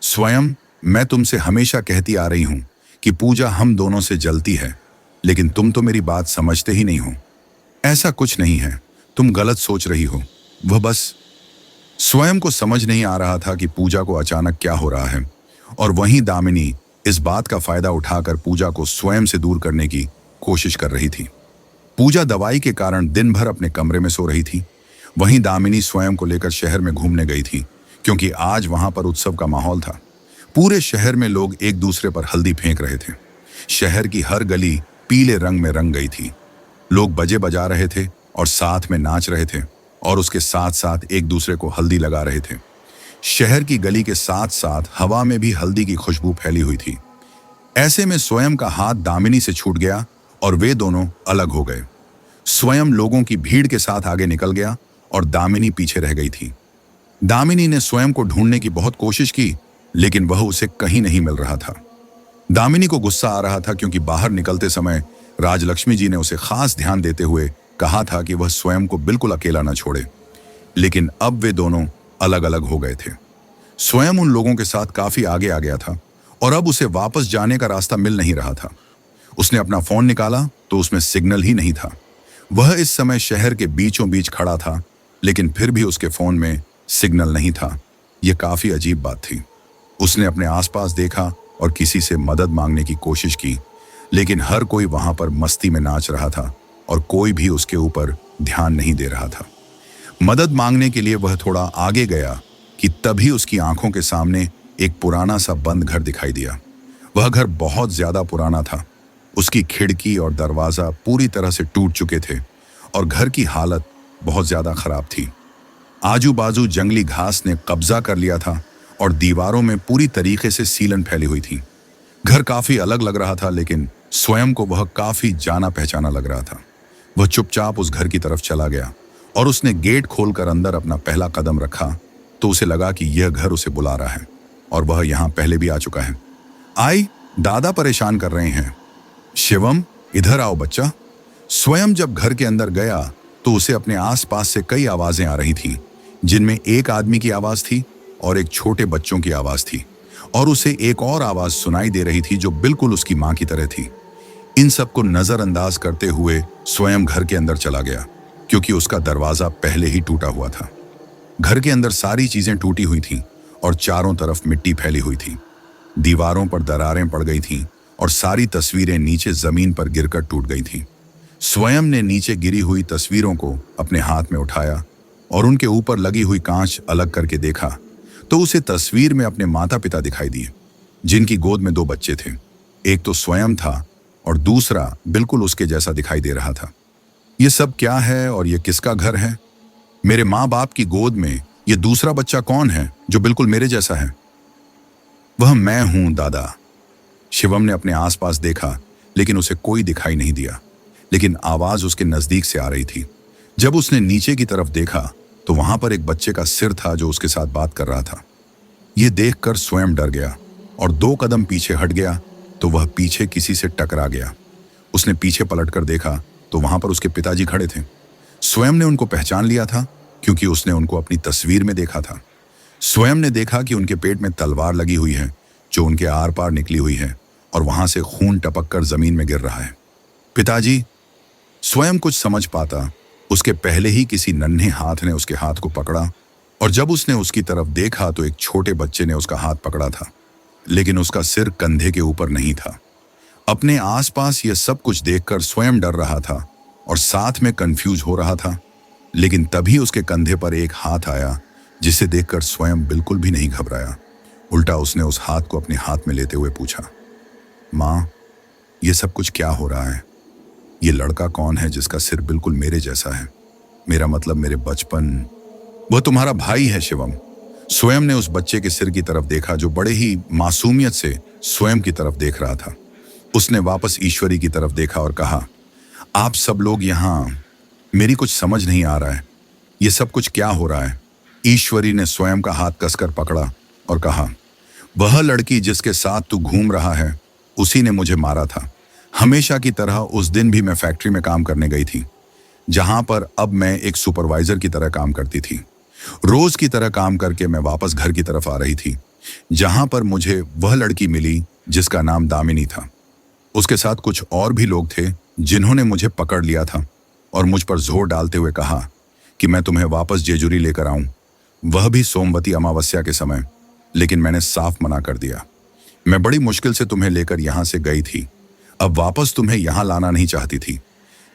स्वयं मैं तुमसे हमेशा कहती आ रही हूं कि पूजा हम दोनों से जलती है, लेकिन तुम तो मेरी बात समझते ही नहीं हो। ऐसा कुछ नहीं है, तुम गलत सोच रही हो। वह बस स्वयं को समझ नहीं आ रहा था कि पूजा को अचानक क्या हो रहा है और वहीं दामिनी इस बात का फायदा उठाकर पूजा को स्वयं से दूर करने की कोशिश कर रही थी। पूजा दवाई के कारण दिन भर अपने कमरे में सो रही थी। वहीं दामिनी स्वयं को लेकर शहर में घूमने गई थी, क्योंकि आज वहां पर उत्सव का माहौल था। पूरे शहर में लोग एक दूसरे पर हल्दी फेंक रहे थे। शहर की हर गली पीले रंग में रंग गई थी। लोग बजे बजा रहे थे और साथ में नाच रहे थे, और उसके साथ साथ एक दूसरे को हल्दी लगा रहे थे। शहर की गली के साथ साथ हवा में भी हल्दी की खुशबू फैली हुई थी। ऐसे में स्वयं का हाथ दामिनी से छूट गया और वे दोनों अलग हो गए। स्वयं लोगों की भीड़ के साथ आगे निकल गया और दामिनी पीछे रह गई थी। दामिनी ने स्वयं को ढूंढने की बहुत कोशिश की, लेकिन वह उसे कहीं नहीं मिल रहा था। दामिनी को गुस्सा आ रहा था, क्योंकि बाहर निकलते समय राजलक्ष्मी जी ने उसे खास ध्यान देते हुए कहा था कि वह स्वयं को बिल्कुल अकेला न छोड़े। लेकिन अब वे दोनों अलग अलग हो गए थे। स्वयं उन लोगों के साथ काफी आगे आ गया था और अब उसे वापस जाने का रास्ता मिल नहीं रहा था। उसने अपना फोन निकाला तो उसमें सिग्नल ही नहीं था। वह इस समय शहर के बीचों बीच खड़ा था, लेकिन फिर भी उसके फोन में सिग्नल नहीं था। यह काफी अजीब बात थी। उसने अपने आसपास देखा और किसी से मदद मांगने की कोशिश की, लेकिन हर कोई वहां पर मस्ती में नाच रहा था और कोई भी उसके ऊपर ध्यान नहीं दे रहा था। मदद मांगने के लिए वह थोड़ा आगे गया कि तभी उसकी आंखों के सामने एक पुराना सा बंद घर दिखाई दिया। वह घर बहुत ज्यादा पुराना था। उसकी खिड़की और दरवाजा पूरी तरह से टूट चुके थे और घर की हालत बहुत ज्यादा खराब थी। आजू बाजू जंगली घास ने कब्जा कर लिया था और दीवारों में पूरी तरीके से सीलन फैली हुई थी। घर काफी अलग लग रहा था, लेकिन स्वयं को वह काफी जाना पहचाना लग रहा था। वह चुपचाप उस घर की तरफ चला गया और उसने गेट खोलकर अंदर अपना पहला कदम रखा तो उसे लगा कि यह घर उसे बुला रहा है और वह यहां पहले भी आ चुका है। आई, दादा परेशान कर रहे हैं। शिवम, इधर आओ बच्चा। स्वयं जब घर के अंदर गया तो उसे अपने आसपास से कई आवाजें आ रही थीं, जिनमें एक आदमी की आवाज थी और एक छोटे बच्चों की आवाज थी, और उसे एक और आवाज सुनाई दे रही थी जो बिल्कुल उसकी मां की तरह थी। इन सबको नजरअंदाज करते हुए स्वयं घर के अंदर चला गया, क्योंकि उसका दरवाजा पहले ही टूटा हुआ था। घर के अंदर सारी चीजें टूटी हुई थीं और चारों तरफ मिट्टी फैली हुई थी। दीवारों पर दरारें पड़ गई थीं और सारी तस्वीरें नीचे जमीन पर गिरकर टूट गई थीं। स्वयं ने नीचे गिरी हुई तस्वीरों को अपने हाथ में उठाया और उनके ऊपर लगी हुई कांच अलग करके देखा तो उसे तस्वीर में अपने माता पिता दिखाई दिए, जिनकी गोद में दो बच्चे थे। एक तो स्वयं था और दूसरा बिल्कुल उसके जैसा दिखाई दे रहा था। ये सब क्या है और ये किसका घर है? मेरे माँ बाप की गोद में ये दूसरा बच्चा कौन है जो बिल्कुल मेरे जैसा है? वह मैं हूं, दादा। शिवम ने अपने आसपास देखा, लेकिन उसे कोई दिखाई नहीं दिया, लेकिन आवाज उसके नजदीक से आ रही थी। जब उसने नीचे की तरफ देखा तो वहां पर एक बच्चे का सिर था जो उसके साथ बात कर रहा था। यह देखकर स्वयं डर गया और 2 कदम पीछे हट गया तो वह पीछे किसी से टकरा गया। उसने पीछे पलटकर देखा तो वहां पर उसके पिताजी खड़े थे। स्वयं ने उनको पहचान लिया था, क्योंकि उसने उनको अपनी तस्वीर में देखा था। स्वयं ने देखा कि उनके पेट में तलवार लगी हुई है जो उनके आर पार निकली हुई है और वहां से खून टपक कर जमीन में गिर रहा है। पिताजी! स्वयं कुछ समझ पाता उसके पहले ही किसी नन्हे हाथ ने उसके हाथ को पकड़ा, और जब उसने उसकी तरफ देखा तो एक छोटे बच्चे ने उसका हाथ पकड़ा था, लेकिन उसका सिर कंधे के ऊपर नहीं था। अपने आसपास यह सब कुछ देखकर स्वयं डर रहा था और साथ में कंफ्यूज हो रहा था, लेकिन तभी उसके कंधे पर एक हाथ आया जिसे देखकर स्वयं बिल्कुल भी नहीं घबराया। उल्टा उसने उस हाथ को अपने हाथ में लेते हुए पूछा, माँ, ये सब कुछ क्या हो रहा है? ये लड़का कौन है जिसका सिर बिल्कुल मेरे जैसा है? मेरा मतलब मेरे बचपन। वह तुम्हारा भाई है शिवम। स्वयं ने उस बच्चे के सिर की तरफ देखा जो बड़े ही मासूमियत से स्वयं की तरफ देख रहा था। उसने वापस ईश्वरी की तरफ देखा और कहा, आप सब लोग यहाँ, मेरी कुछ समझ नहीं आ रहा है, ये सब कुछ क्या हो रहा है? ईश्वरी ने स्वयं का हाथ कसकर पकड़ा और कहा, वह लड़की जिसके साथ तू घूम रहा है उसी ने मुझे मारा था। हमेशा की तरह उस दिन भी मैं फैक्ट्री में काम करने गई थी, जहां पर अब मैं एक सुपरवाइजर की तरह काम करती थी। रोज की तरह काम करके मैं वापस घर की तरफ आ रही थी, जहां पर मुझे वह लड़की मिली जिसका नाम दामिनी था। उसके साथ कुछ और भी लोग थे जिन्होंने मुझे पकड़ लिया था और मुझ पर जोर डालते हुए कहा कि मैं तुम्हें वापस जेजुरी लेकर आऊं, वह भी सोमवती अमावस्या के समय। लेकिन मैंने साफ मना कर दिया। मैं बड़ी मुश्किल से तुम्हें लेकर यहां से गई थी, अब वापस तुम्हें यहां लाना नहीं चाहती थी।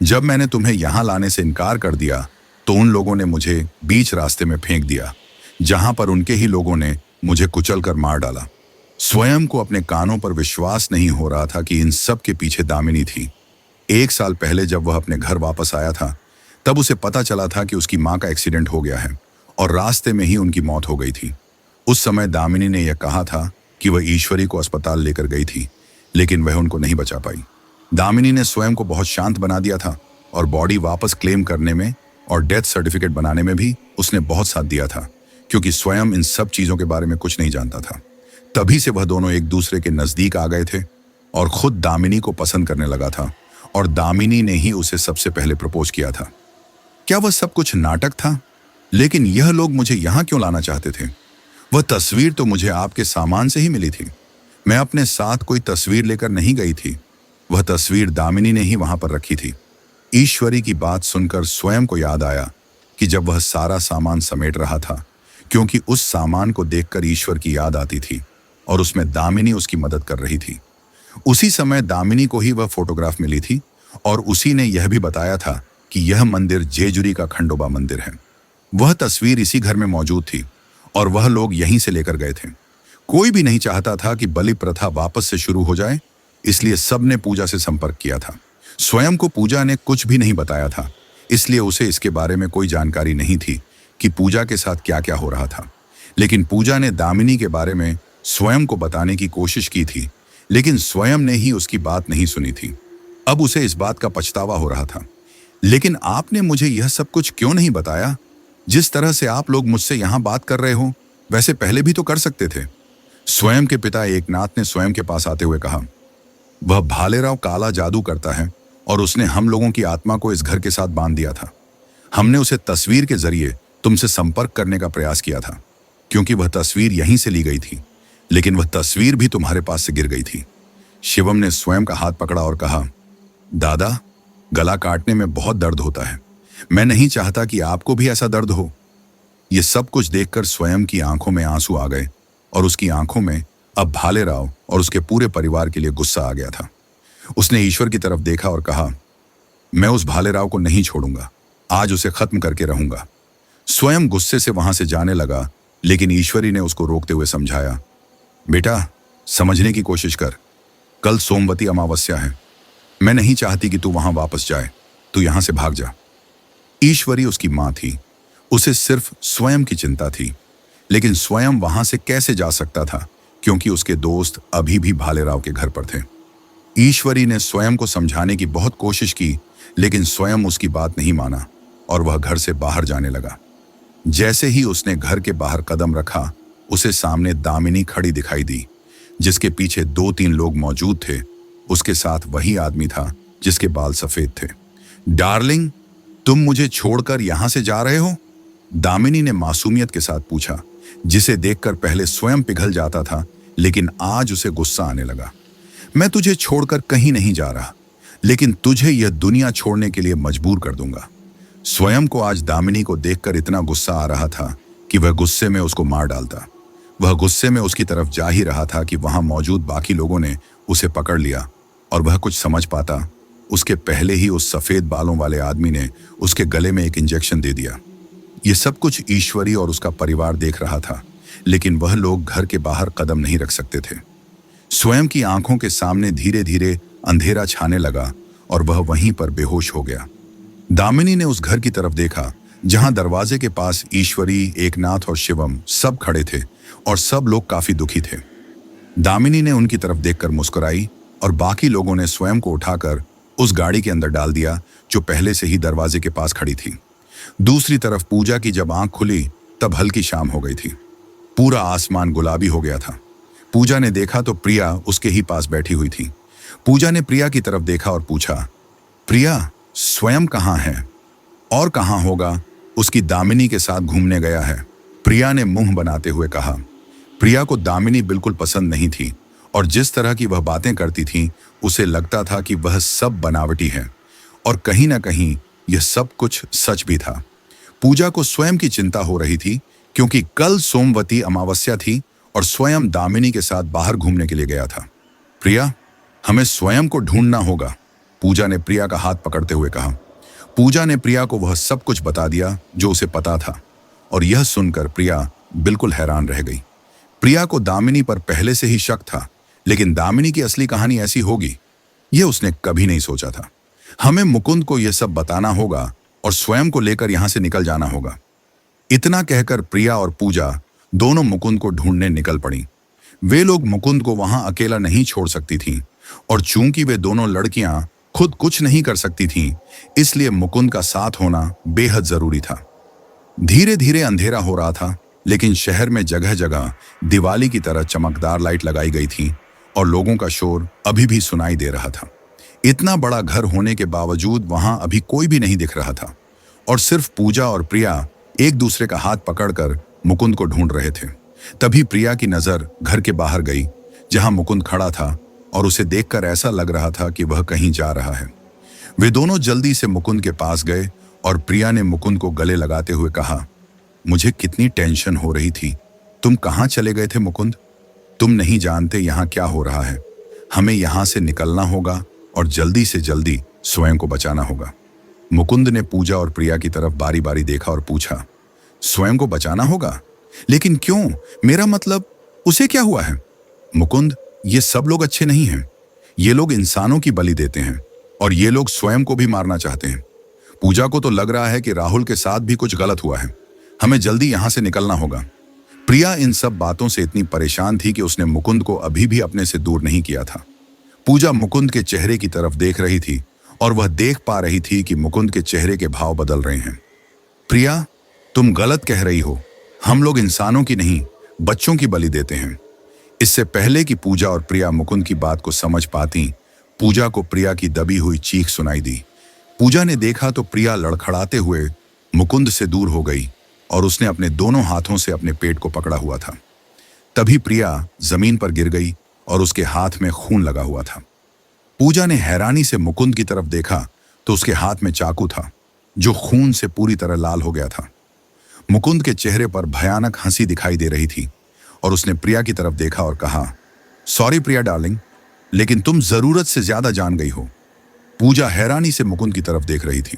जब मैंने तुम्हें यहां लाने से इनकार कर दिया तो उन लोगों ने मुझे बीच रास्ते में फेंक दिया, जहां पर उनके ही लोगों ने मुझे कुचलकर मार डाला। स्वयं को अपने कानों पर विश्वास नहीं हो रहा था कि इन सब के पीछे दामिनी थी। 1 साल पहले जब वह अपने घर वापस आया था, तब उसे पता चला था कि उसकी मां का एक्सीडेंट हो गया है और रास्ते में ही उनकी मौत हो गई थी। उस समय दामिनी ने यह कहा था कि वह ईश्वरी को अस्पताल लेकर गई थी, लेकिन वह उनको नहीं बचा पाई। दामिनी ने स्वयं को बहुत शांत बना दिया था और बॉडी वापस क्लेम करने में और डेथ सर्टिफिकेट बनाने में भी उसने बहुत साथ दिया था, क्योंकि स्वयं इन सब चीजों के बारे में कुछ नहीं जानता था। तभी से वह दोनों एक दूसरे के नजदीक आ गए थे और खुद दामिनी को पसंद करने लगा था और दामिनी ने ही उसे सबसे पहले प्रपोज किया था। क्या वह सब कुछ नाटक था? लेकिन यह लोग मुझे यहां क्यों लाना चाहते थे? वह तस्वीर तो मुझे आपके सामान से ही मिली थी। मैं अपने साथ कोई तस्वीर लेकर नहीं गई थी। वह तस्वीर दामिनी ने ही वहां पर रखी थी। ईश्वरी की बात सुनकर स्वयं को याद आया कि जब वह सारा सामान समेट रहा था, क्योंकि उस सामान को देखकर ईश्वर की याद आती थी और उसमें दामिनी उसकी मदद कर रही थी। उसी समय दामिनी को ही वह फोटोग्राफ मिली थी और उसी ने यह भी बताया था कि यह मंदिर जेजुरी का खंडोबा मंदिर है। वह तस्वीर इसी घर में मौजूद थी और वह लोग यहीं से लेकर गए थे। कोई भी नहीं चाहता था कि बलि प्रथा वापस से शुरू हो जाए, इसलिए सबने पूजा से संपर्क किया था। स्वयं को पूजा ने कुछ भी नहीं बताया था, इसलिए उसे इसके बारे में कोई जानकारी नहीं थी कि पूजा के साथ क्या क्या हो रहा था। लेकिन पूजा ने दामिनी के बारे में स्वयं को बताने की कोशिश की थी, लेकिन स्वयं ने ही उसकी बात नहीं सुनी थी। अब उसे इस बात का पछतावा हो रहा था। लेकिन आपने मुझे यह सब कुछ क्यों नहीं बताया? जिस तरह से आप लोग मुझसे यहां बात कर रहे हो, वैसे पहले भी तो कर सकते थे। स्वयं के पिता एकनाथ ने स्वयं के पास आते हुए कहा, वह भालेराव काला जादू करता है और उसने हम लोगों की आत्मा को इस घर के साथ बांध दिया था। हमने उसे तस्वीर के जरिए तुमसे संपर्क करने का प्रयास किया था, क्योंकि वह तस्वीर यहीं से ली गई थी, लेकिन वह तस्वीर भी तुम्हारे पास से गिर गई थी। शिवम ने स्वयं का हाथ पकड़ा और कहा, दादा, गला काटने में बहुत दर्द होता है। मैं नहीं चाहता कि आपको भी ऐसा दर्द हो। यह सब कुछ देखकर स्वयं की आंखों में आंसू आ गए और उसकी आंखों में अब भालेराव और उसके पूरे परिवार के लिए गुस्सा आ गया था। उसने ईश्वर की तरफ देखा और कहा, मैं उस भालेराव को नहीं छोड़ूंगा, आज उसे खत्म करके रहूंगा। स्वयं गुस्से से वहां से जाने लगा, लेकिन ईश्वरी ने उसको रोकते हुए समझाया, बेटा, समझने की कोशिश कर। कल सोमवती अमावस्या है। मैं नहीं चाहती कि तू वहां वापस जाए। तू यहां से भाग जा। ईश्वरी उसकी मां थी। उसे सिर्फ स्वयं की चिंता थी, लेकिन स्वयं वहां से कैसे जा सकता था, क्योंकि उसके दोस्त अभी भी भालेराव के घर पर थे। ईश्वरी ने स्वयं को समझाने की बहुत कोशिश की, लेकिन स्वयं उसकी बात नहीं माना और वह घर से बाहर जाने लगा। जैसे ही उसने घर के बाहर कदम रखा, उसे सामने दामिनी खड़ी दिखाई दी, जिसके पीछे 2-3 लोग मौजूद थे। उसके साथ वही आदमी था जिसके बाल सफेद थे। डार्लिंग, तुम मुझे छोड़कर यहां से जा रहे हो? दामिनी ने मासूमियत के साथ पूछा, जिसे देखकर पहले स्वयं पिघल जाता था, लेकिन आज उसे गुस्सा आने लगा। मैं तुझे छोड़कर कहीं नहीं जा रहा, लेकिन तुझे यह दुनिया छोड़ने के लिए मजबूर कर दूंगा। स्वयं को आज दामिनी को देखकर इतना गुस्सा आ रहा था कि वह गुस्से में उसको मार डालता। वह गुस्से में उसकी तरफ जा ही रहा था कि वहां मौजूद बाकी लोगों ने उसे पकड़ लिया और वह कुछ समझ पाता, उसके पहले ही उस सफेद बालों वाले आदमी ने उसके गले में एक इंजेक्शन दे दिया। ये सब कुछ ईश्वरी और उसका परिवार देख रहा था, लेकिन वह लोग घर के बाहर कदम नहीं रख सकते थे। स्वयं की आंखों के सामने धीरे धीरे अंधेरा छाने लगा और वह वहीं पर बेहोश हो गया। दामिनी ने उस घर की तरफ देखा जहां दरवाजे के पास ईश्वरी, एकनाथ और शिवम सब खड़े थे और सब लोग काफी दुखी थे। दामिनी ने उनकी तरफ देखकर मुस्कुराई और बाकी लोगों ने स्वयं को उठाकर उस गाड़ी के अंदर डाल दिया जो पहले से ही दरवाजे के पास खड़ी थी। दूसरी तरफ पूजा की जब आंख खुली तब हल्की शाम हो गई थी। पूरा आसमान गुलाबी हो गया था। पूजा ने देखा तो प्रिया उसके ही पास बैठी हुई थी। पूजा ने प्रिया की तरफ देखा और पूछा, प्रिया, स्वयं कहाँ है? और कहाँ होगा? उसकी दामिनी के साथ घूमने गया है। प्रिया ने मुंह बनाते हुए कहा। प्रिया को दामिनी बिल्कुल पसंद नहीं थी और जिस तरह की वह बातें करती थी, उसे लगता था कि वह सब बनावटी है और कहीं ना कहीं यह सब कुछ सच भी था। पूजा को स्वयं की चिंता हो रही थी, क्योंकि कल सोमवती अमावस्या थी और स्वयं दामिनी के साथ बाहर घूमने के लिए गया था। प्रिया, हमें स्वयं को ढूंढना होगा, पूजा ने प्रिया का हाथ पकड़ते हुए कहा। पूजा ने प्रिया को वह सब कुछ बता दिया जो उसे पता था, और यह सुनकर प्रिया बिल्कुल हैरान रह गई। प्रिया को दामिनी पर पहले से ही शक था, लेकिन दामिनी की असली कहानी ऐसी होगी, यह उसने कभी नहीं सोचा था। हमें मुकुंद को यह सब बताना होगा और स्वयं को लेकर यहां से निकल जाना होगा। इतना कहकर प्रिया और पूजा दोनों मुकुंद को ढूंढने निकल पड़ी। वे लोग मुकुंद को वहां अकेला नहीं छोड़ सकती थीं, और चूंकि वे दोनों लड़कियां खुद कुछ नहीं कर सकती थीं, इसलिए मुकुंद का साथ होना बेहद जरूरी था। धीरे धीरे अंधेरा हो रहा था, लेकिन शहर में जगह जगह दिवाली की तरह चमकदार लाइट लगाई गई थी और लोगों का शोर अभी भी सुनाई दे रहा था। इतना बड़ा घर होने के बावजूद वहां अभी कोई भी नहीं दिख रहा था, और सिर्फ पूजा और प्रिया एक दूसरे का हाथ पकड़कर मुकुंद को ढूंढ रहे थे। तभी प्रिया की नजर घर के बाहर गई, जहां मुकुंद खड़ा था, और उसे देखकर ऐसा लग रहा था कि वह कहीं जा रहा है। वे दोनों जल्दी से मुकुंद के पास गए और प्रिया ने मुकुंद को गले लगाते हुए कहा, मुझे कितनी टेंशन हो रही थी। तुम कहाँ चले गए थे मुकुंद? तुम नहीं जानते यहाँ क्या हो रहा है। हमें यहाँ से निकलना होगा और जल्दी से जल्दी स्वयं को बचाना होगा। मुकुंद ने पूजा और प्रिया की तरफ बारी बारी देखा और पूछा, स्वयं को बचाना होगा? लेकिन क्यों? मेरा मतलब, उसे क्या हुआ है? मुकुंद, ये सब लोग अच्छे नहीं हैं। ये लोग इंसानों की बलि देते हैं, और ये लोग स्वयं को भी मारना चाहते हैं। पूजा को तो लग रहा है कि राहुल के साथ भी कुछ गलत हुआ है। हमें जल्दी यहां से निकलना होगा। प्रिया इन सब बातों से इतनी परेशान थी कि उसने मुकुंद को अभी भी अपने से दूर नहीं किया था। पूजा मुकुंद के चेहरे की तरफ देख रही थी, और वह देख पा रही थी कि मुकुंद के चेहरे के भाव बदल रहे हैं। प्रिया, तुम गलत कह रही हो। हम लोग इंसानों की नहीं, बच्चों की बलि देते हैं। इससे पहले कि पूजा और प्रिया मुकुंद की बात को समझ पाती, पूजा को प्रिया की दबी हुई चीख सुनाई दी। पूजा ने देखा तो प्रिया लड़खड़ाते हुए मुकुंद से दूर हो गई, और उसने अपने दोनों हाथों से अपने पेट को पकड़ा हुआ था। तभी प्रिया जमीन पर गिर गई और उसके हाथ में खून लगा हुआ था। पूजा ने हैरानी से मुकुंद की तरफ देखा तो उसके हाथ में चाकू था, जो खून से पूरी तरह लाल हो गया था। मुकुंद के चेहरे पर भयानक हंसी दिखाई दे रही थी, और उसने प्रिया की तरफ देखा और कहा, सॉरी प्रिया डार्लिंग, लेकिन तुम जरूरत से ज्यादा जान गई हो। पूजा हैरानी से मुकुंद की तरफ देख रही थी।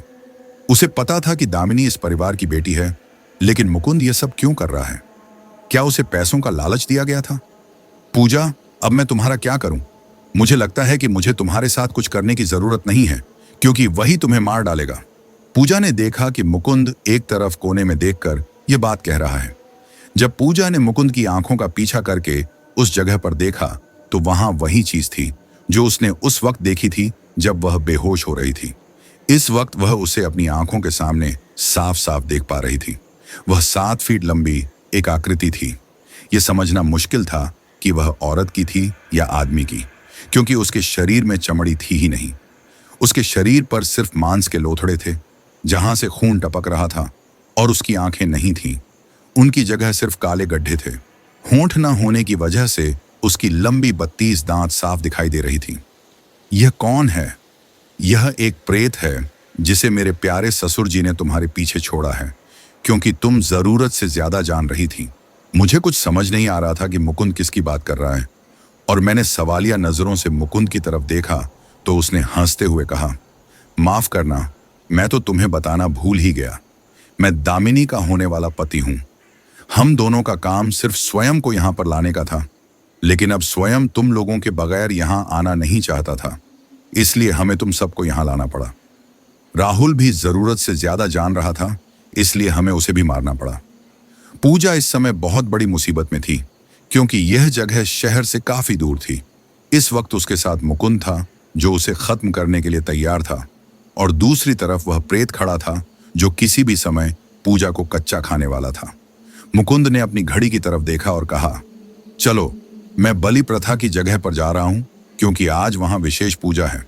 उसे पता था कि दामिनी इस परिवार की बेटी है, लेकिन मुकुंद यह सब क्यों कर रहा है? क्या उसे पैसों का लालच दिया गया था? पूजा, अब मैं तुम्हारा क्या करूं? मुझे लगता है कि मुझे तुम्हारे साथ कुछ करने की जरूरत नहीं है, क्योंकि वही तुम्हें मार डालेगा। पूजा ने देखा कि मुकुंद एक तरफ कोने में देखकर यह बात कह रहा है। जब पूजा ने मुकुंद की आंखों का पीछा करके उस जगह पर देखा, तो वहां वही चीज थी जो उसने उस वक्त देखी थी जब वह बेहोश हो रही थी। इस वक्त वह उसे अपनी आंखों के सामने साफ साफ देख पा रही थी। वह 7 फीट लंबी एक आकृति थी। यह समझना मुश्किल था कि वह औरत की थी या आदमी की, क्योंकि उसके शरीर में चमड़ी थी ही नहीं। उसके शरीर पर सिर्फ मांस के लोथड़े थे, जहां से खून टपक रहा था, और उसकी आंखें नहीं थीं। उनकी जगह सिर्फ काले गड्ढे थे। होंठ न होने की वजह से उसकी लंबी 32 दांत साफ दिखाई दे रही थी। यह कौन है? यह एक प्रेत है, जिसे मेरे प्यारे ससुर जी ने तुम्हारे पीछे छोड़ा है, क्योंकि तुम जरूरत से ज्यादा जान रही थी। मुझे कुछ समझ नहीं आ रहा था कि मुकुंद किसकी बात कर रहा है, और मैंने सवालिया नजरों से मुकुंद की तरफ देखा तो उसने हंसते हुए कहा, माफ करना, मैं तो तुम्हें बताना भूल ही गया। मैं दामिनी का होने वाला पति हूं। हम दोनों का काम सिर्फ स्वयं को यहां पर लाने का था, लेकिन अब स्वयं तुम लोगों के बगैर यहां आना नहीं चाहता था, इसलिए हमें तुम सबको यहां लाना पड़ा। राहुल भी जरूरत से ज्यादा जान रहा था, इसलिए हमें उसे भी मारना पड़ा। पूजा इस समय बहुत बड़ी मुसीबत में थी, क्योंकि यह जगह शहर से काफी दूर थी। इस वक्त उसके साथ मुकुंद था, जो उसे खत्म करने के लिए तैयार था, और दूसरी तरफ वह प्रेत खड़ा था, जो किसी भी समय पूजा को कच्चा खाने वाला था। मुकुंद ने अपनी घड़ी की तरफ देखा और कहा, चलो, मैं बलि प्रथा की जगह पर जा रहा हूं, क्योंकि आज वहां विशेष पूजा है।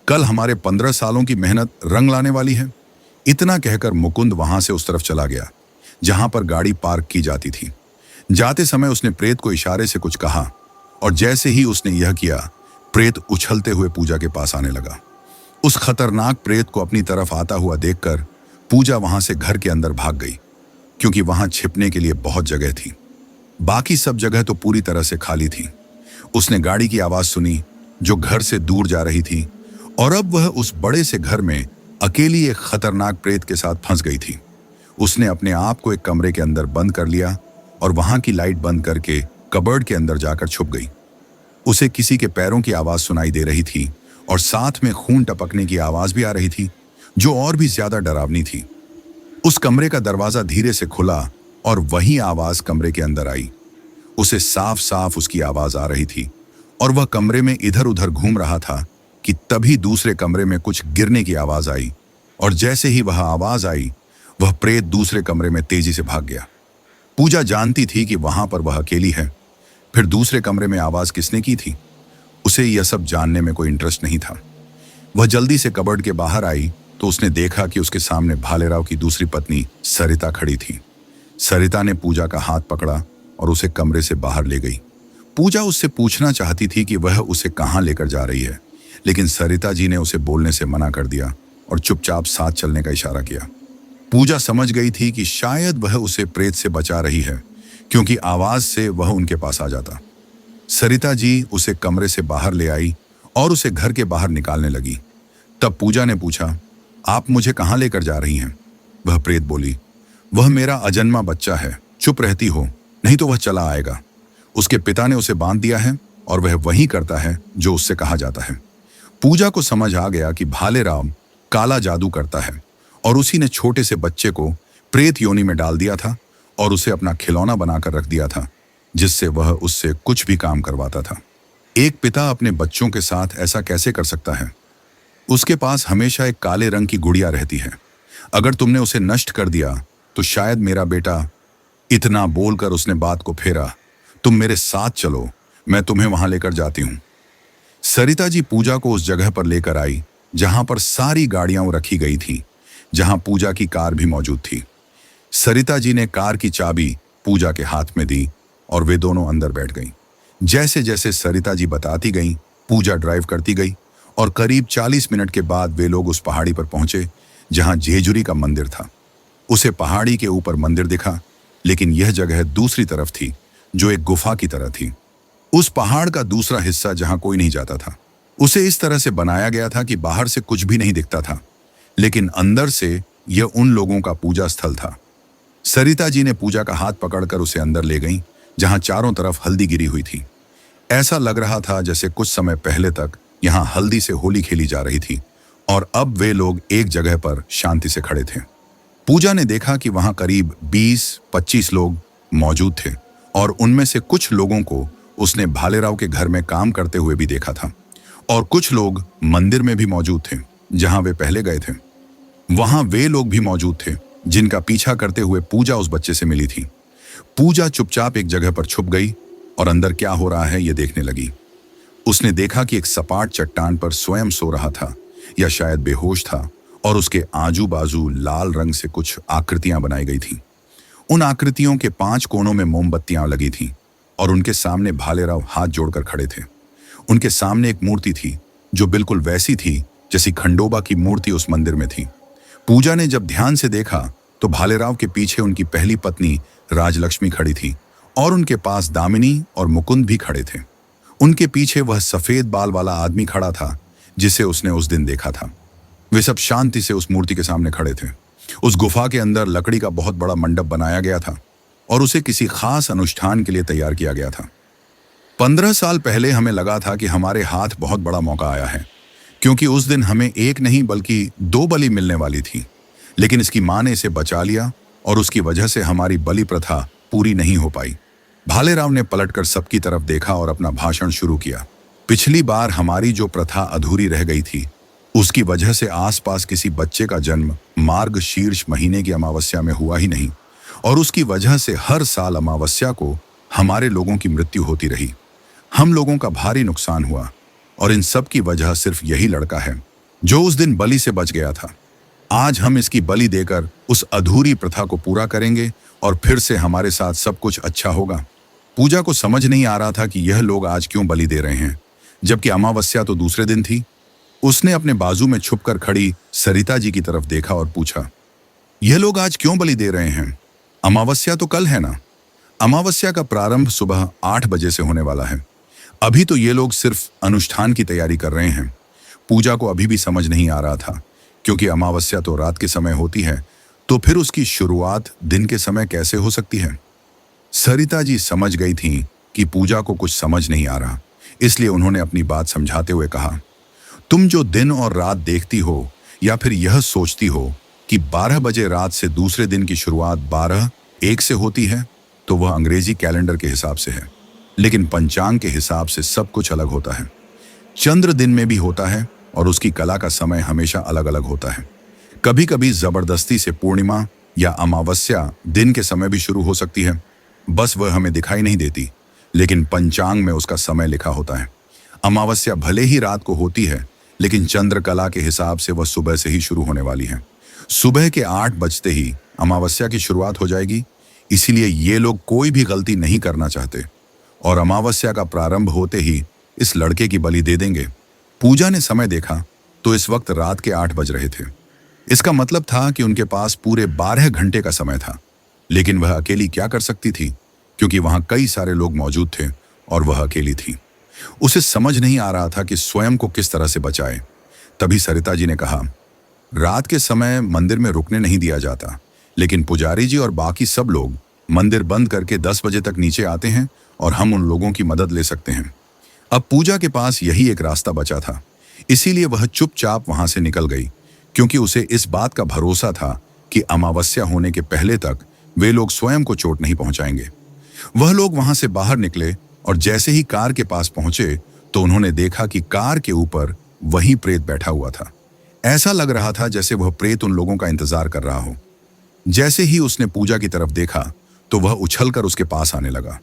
कल हमारे 15 सालों की मेहनत रंग लाने वाली है। इतना कहकर मुकुंद वहां से उस तरफ चला गया, जहां पर गाड़ी पार्क की जाती थी। जाते समय उसने प्रेत को इशारे से कुछ कहा, और जैसे ही उसने यह किया, प्रेत उछलते हुए पूजा के पास आने लगा। उस खतरनाक प्रेत को अपनी तरफ आता हुआ देखकर पूजा वहां से घर के अंदर भाग गई, क्योंकि वहां छिपने के लिए बहुत जगह थी। बाकी सब जगह तो पूरी तरह से खाली थी। उसने गाड़ी की आवाज सुनी, जो घर से दूर जा रही थी, और अब वह उस बड़े से घर में अकेली एक खतरनाक प्रेत के साथ फंस गई थी। उसने अपने आप को एक कमरे के अंदर बंद कर लिया और वहां की लाइट बंद करके कबर्ड के अंदर जाकर छुप गई। उसे किसी के पैरों की आवाज सुनाई दे रही थी और साथ में खून टपकने की आवाज भी आ रही थी, जो और भी ज्यादा डरावनी थी। उस कमरे का दरवाजा धीरे से खुला और वही आवाज कमरे के अंदर आई। उसे साफ साफ उसकी आवाज आ रही थी और वह कमरे में इधर उधर घूम रहा था कि तभी दूसरे कमरे में कुछ गिरने की आवाज आई और जैसे ही वह आवाज आई, वह प्रेत दूसरे कमरे में तेजी से भाग गया। पूजा जानती थी कि वहां पर वह अकेली है। फिर दूसरे कमरे में आवाज किसने की थी, उसे यह सब जानने में कोई इंटरेस्ट नहीं था। वह जल्दी से कबर्ड के बाहर आई तो उसने देखा कि उसके सामने भालेराव की दूसरी पत्नी सरिता खड़ी थी। सरिता ने पूजा का हाथ पकड़ा और उसे कमरे से बाहर ले गई। पूजा उससे पूछना चाहती थी कि वह उसे कहां लेकर जा रही है, लेकिन सरिता जी ने उसे बोलने से मना कर दिया और चुपचाप साथ चलने का इशारा किया। पूजा समझ गई थी कि शायद वह उसे प्रेत से बचा रही है, क्योंकि आवाज से वह उनके पास आ जाता। सरिता जी उसे कमरे से बाहर ले आई और उसे घर के बाहर निकालने लगी। तब पूजा ने पूछा, आप मुझे कहां लेकर जा रही हैं? वह प्रेत बोली, वह मेरा अजन्मा बच्चा है, चुप रहती हो नहीं तो वह चला आएगा। उसके पिता ने उसे बांध दिया है और वह वही करता है जो उससे कहा जाता है। पूजा को समझ आ गया कि भालेराव काला जादू करता है और उसी ने छोटे से बच्चे को प्रेत योनि में डाल दिया था और उसे अपना खिलौना बनाकर रख दिया था, जिससे वह उससे कुछ भी काम करवाता था। एक पिता अपने बच्चों के साथ ऐसा कैसे कर सकता है? उसके पास हमेशा एक काले रंग की गुड़िया रहती है। अगर तुमने उसे नष्ट कर दिया तो शायद मेरा बेटा। इतना बोलकर उसने बात को फेरा। तुम मेरे साथ चलो, मैं तुम्हें वहां लेकर जाती हूं। सरिता जी पूजा को उस जगह पर लेकर आई जहां पर सारी गाड़ियां रखी गई थी, जहां पूजा की कार भी मौजूद थी। सरिता जी ने कार की चाबी पूजा के हाथ में दी और वे दोनों अंदर बैठ गईं। जैसे जैसे सरिता जी बताती गईं, पूजा ड्राइव करती गई और करीब 40 मिनट के बाद वे लोग उस पहाड़ी पर पहुंचे जहां जेजुरी का मंदिर था। उसे पहाड़ी के ऊपर मंदिर दिखा, लेकिन यह जगह दूसरी तरफ थी, जो एक गुफा की तरह थी। उस पहाड़ का दूसरा हिस्सा जहां कोई नहीं जाता था। उसे इस तरह से बनाया गया था कि बाहर से कुछ भी नहीं दिखता था, लेकिन अंदर से यह उन लोगों का पूजा स्थल था। सरिता जी ने पूजा का हाथ पकड़कर उसे अंदर ले गईं, जहां चारों तरफ हल्दी गिरी हुई थी। ऐसा लग रहा था जैसे कुछ समय पहले तक यहां हल्दी से होली खेली जा रही थी और अब वे लोग एक जगह पर शांति से खड़े थे। पूजा ने देखा कि वहां करीब 20-25 लोग मौजूद थे और उनमें से कुछ लोगों को उसने भालेराव के घर में काम करते हुए भी देखा था और कुछ लोग मंदिर में भी मौजूद थे जहां वे पहले गए थे। वहां वे लोग भी मौजूद थे जिनका पीछा करते हुए पूजा उस बच्चे से मिली थी। पूजा चुपचाप एक जगह पर छुप गई और अंदर क्या हो रहा है यह देखने लगी। उसने देखा कि एक सपाट चट्टान पर स्वयं सो रहा था या शायद बेहोश था और उसके आजू बाजू लाल रंग से कुछ आकृतियां बनाई गई थीं। उन आकृतियों के 5 कोनों में मोमबत्तियां लगी थीं और उनके सामने भालेराव हाथ जोड़कर खड़े थे। उनके सामने एक मूर्ति थी जो बिल्कुल वैसी थी जैसी खंडोबा की मूर्ति उस मंदिर में थी। पूजा ने जब ध्यान से देखा तो भालेराव के पीछे उनकी पहली पत्नी राजलक्ष्मी खड़ी थी और उनके पास दामिनी और मुकुंद भी खड़े थे। उनके पीछे वह सफेद बाल वाला आदमी खड़ा था जिसे उसने उस दिन देखा था। वे सब शांति से उस मूर्ति के सामने खड़े थे। उस गुफा के अंदर लकड़ी का बहुत बड़ा मंडप बनाया गया था और उसे किसी खास अनुष्ठान के लिए तैयार किया गया था। 15 साल पहले हमें लगा था कि हमारे हाथ बहुत बड़ा मौका आया है, क्योंकि उस दिन हमें एक नहीं बल्कि 2 बलि मिलने वाली थी, लेकिन इसकी मां ने इसे बचा लिया और उसकी वजह से हमारी बलि प्रथा पूरी नहीं हो पाई। भालेराव ने पलटकर सबकी तरफ देखा और अपना भाषण शुरू किया। पिछली बार हमारी जो प्रथा अधूरी रह गई थी, उसकी वजह से आसपास किसी बच्चे का जन्म मार्ग शीर्ष महीने की अमावस्या में हुआ ही नहीं और उसकी वजह से हर साल अमावस्या को हमारे लोगों की मृत्यु होती रही। हम लोगों का भारी नुकसान हुआ और इन सब की वजह सिर्फ यही लड़का है जो उस दिन बलि से बच गया था। आज हम इसकी बलि देकर उस अधूरी प्रथा को पूरा करेंगे और फिर से हमारे साथ सब कुछ अच्छा होगा। पूजा को समझ नहीं आ रहा था कि यह लोग आज क्यों बलि दे रहे हैं, जबकि अमावस्या तो दूसरे दिन थी। उसने अपने बाजू में छुपकर खड़ी सरिता जी की तरफ देखा और पूछा, यह लोग आज क्यों बलि दे रहे हैं? अमावस्या तो कल है ना? अमावस्या का प्रारंभ सुबह 8 बजे से होने वाला है। अभी तो ये लोग सिर्फ अनुष्ठान की तैयारी कर रहे हैं। पूजा को अभी भी समझ नहीं आ रहा था क्योंकि अमावस्या तो रात के समय होती है, तो फिर उसकी शुरुआत दिन के समय कैसे हो सकती है? सरिता जी समझ गई थीं कि पूजा को कुछ समझ नहीं आ रहा, इसलिए उन्होंने अपनी बात समझाते हुए कहा, तुम जो दिन और रात देखती हो या फिर यह सोचती हो कि 12 बजे रात से दूसरे दिन की शुरुआत 12:01 से होती है, तो वह अंग्रेजी कैलेंडर के हिसाब से है। लेकिन पंचांग के हिसाब से सब कुछ अलग होता है। चंद्र दिन में भी होता है और उसकी कला का समय हमेशा अलग अलग होता है। कभी कभी जबरदस्ती से पूर्णिमा या अमावस्या दिन के समय भी शुरू हो सकती है, बस वह हमें दिखाई नहीं देती, लेकिन पंचांग में उसका समय लिखा होता है। अमावस्या भले ही रात को होती है, लेकिन चंद्रकला के हिसाब से वह सुबह से ही शुरू होने वाली है। सुबह के 8 बजते ही अमावस्या की शुरुआत हो जाएगी, इसीलिए ये लोग कोई भी गलती नहीं करना चाहते और अमावस्या का प्रारंभ होते ही इस लड़के की बलि दे देंगे। पूजा ने समय देखा तो इस वक्त रात के 8 बज रहे थे। इसका मतलब था कि उनके पास पूरे 12 घंटे का समय था, लेकिन वह अकेली क्या कर सकती थी, क्योंकि वहां कई सारे लोग मौजूद थे और वह अकेली थी। उसे समझ नहीं आ रहा था कि स्वयं को किस तरह से बचाए। तभी सरिता जी ने कहा, रात के समय मंदिर में रुकने नहीं दिया जाता, लेकिन पुजारी जी और बाकी सब लोग मंदिर बंद करके 10 बजे तक नीचे आते हैं और हम उन लोगों की मदद ले सकते हैं। अब पूजा के पास यही एक रास्ता बचा था, इसीलिए वह चुपचाप वहां से निकल गई, क्योंकि उसे इस बात का भरोसा था कि अमावस्या होने के पहले तक वे लोग स्वयं को चोट नहीं पहुंचाएंगे। वह लोग वहां से बाहर निकले और जैसे ही कार के पास पहुंचे तो उन्होंने देखा कि कार के ऊपर वही प्रेत बैठा हुआ था। ऐसा लग रहा था जैसे वह प्रेत उन लोगों का इंतजार कर रहा हो। जैसे ही उसने पूजा की तरफ देखा तो वह उछलकर उसके पास आने लगा।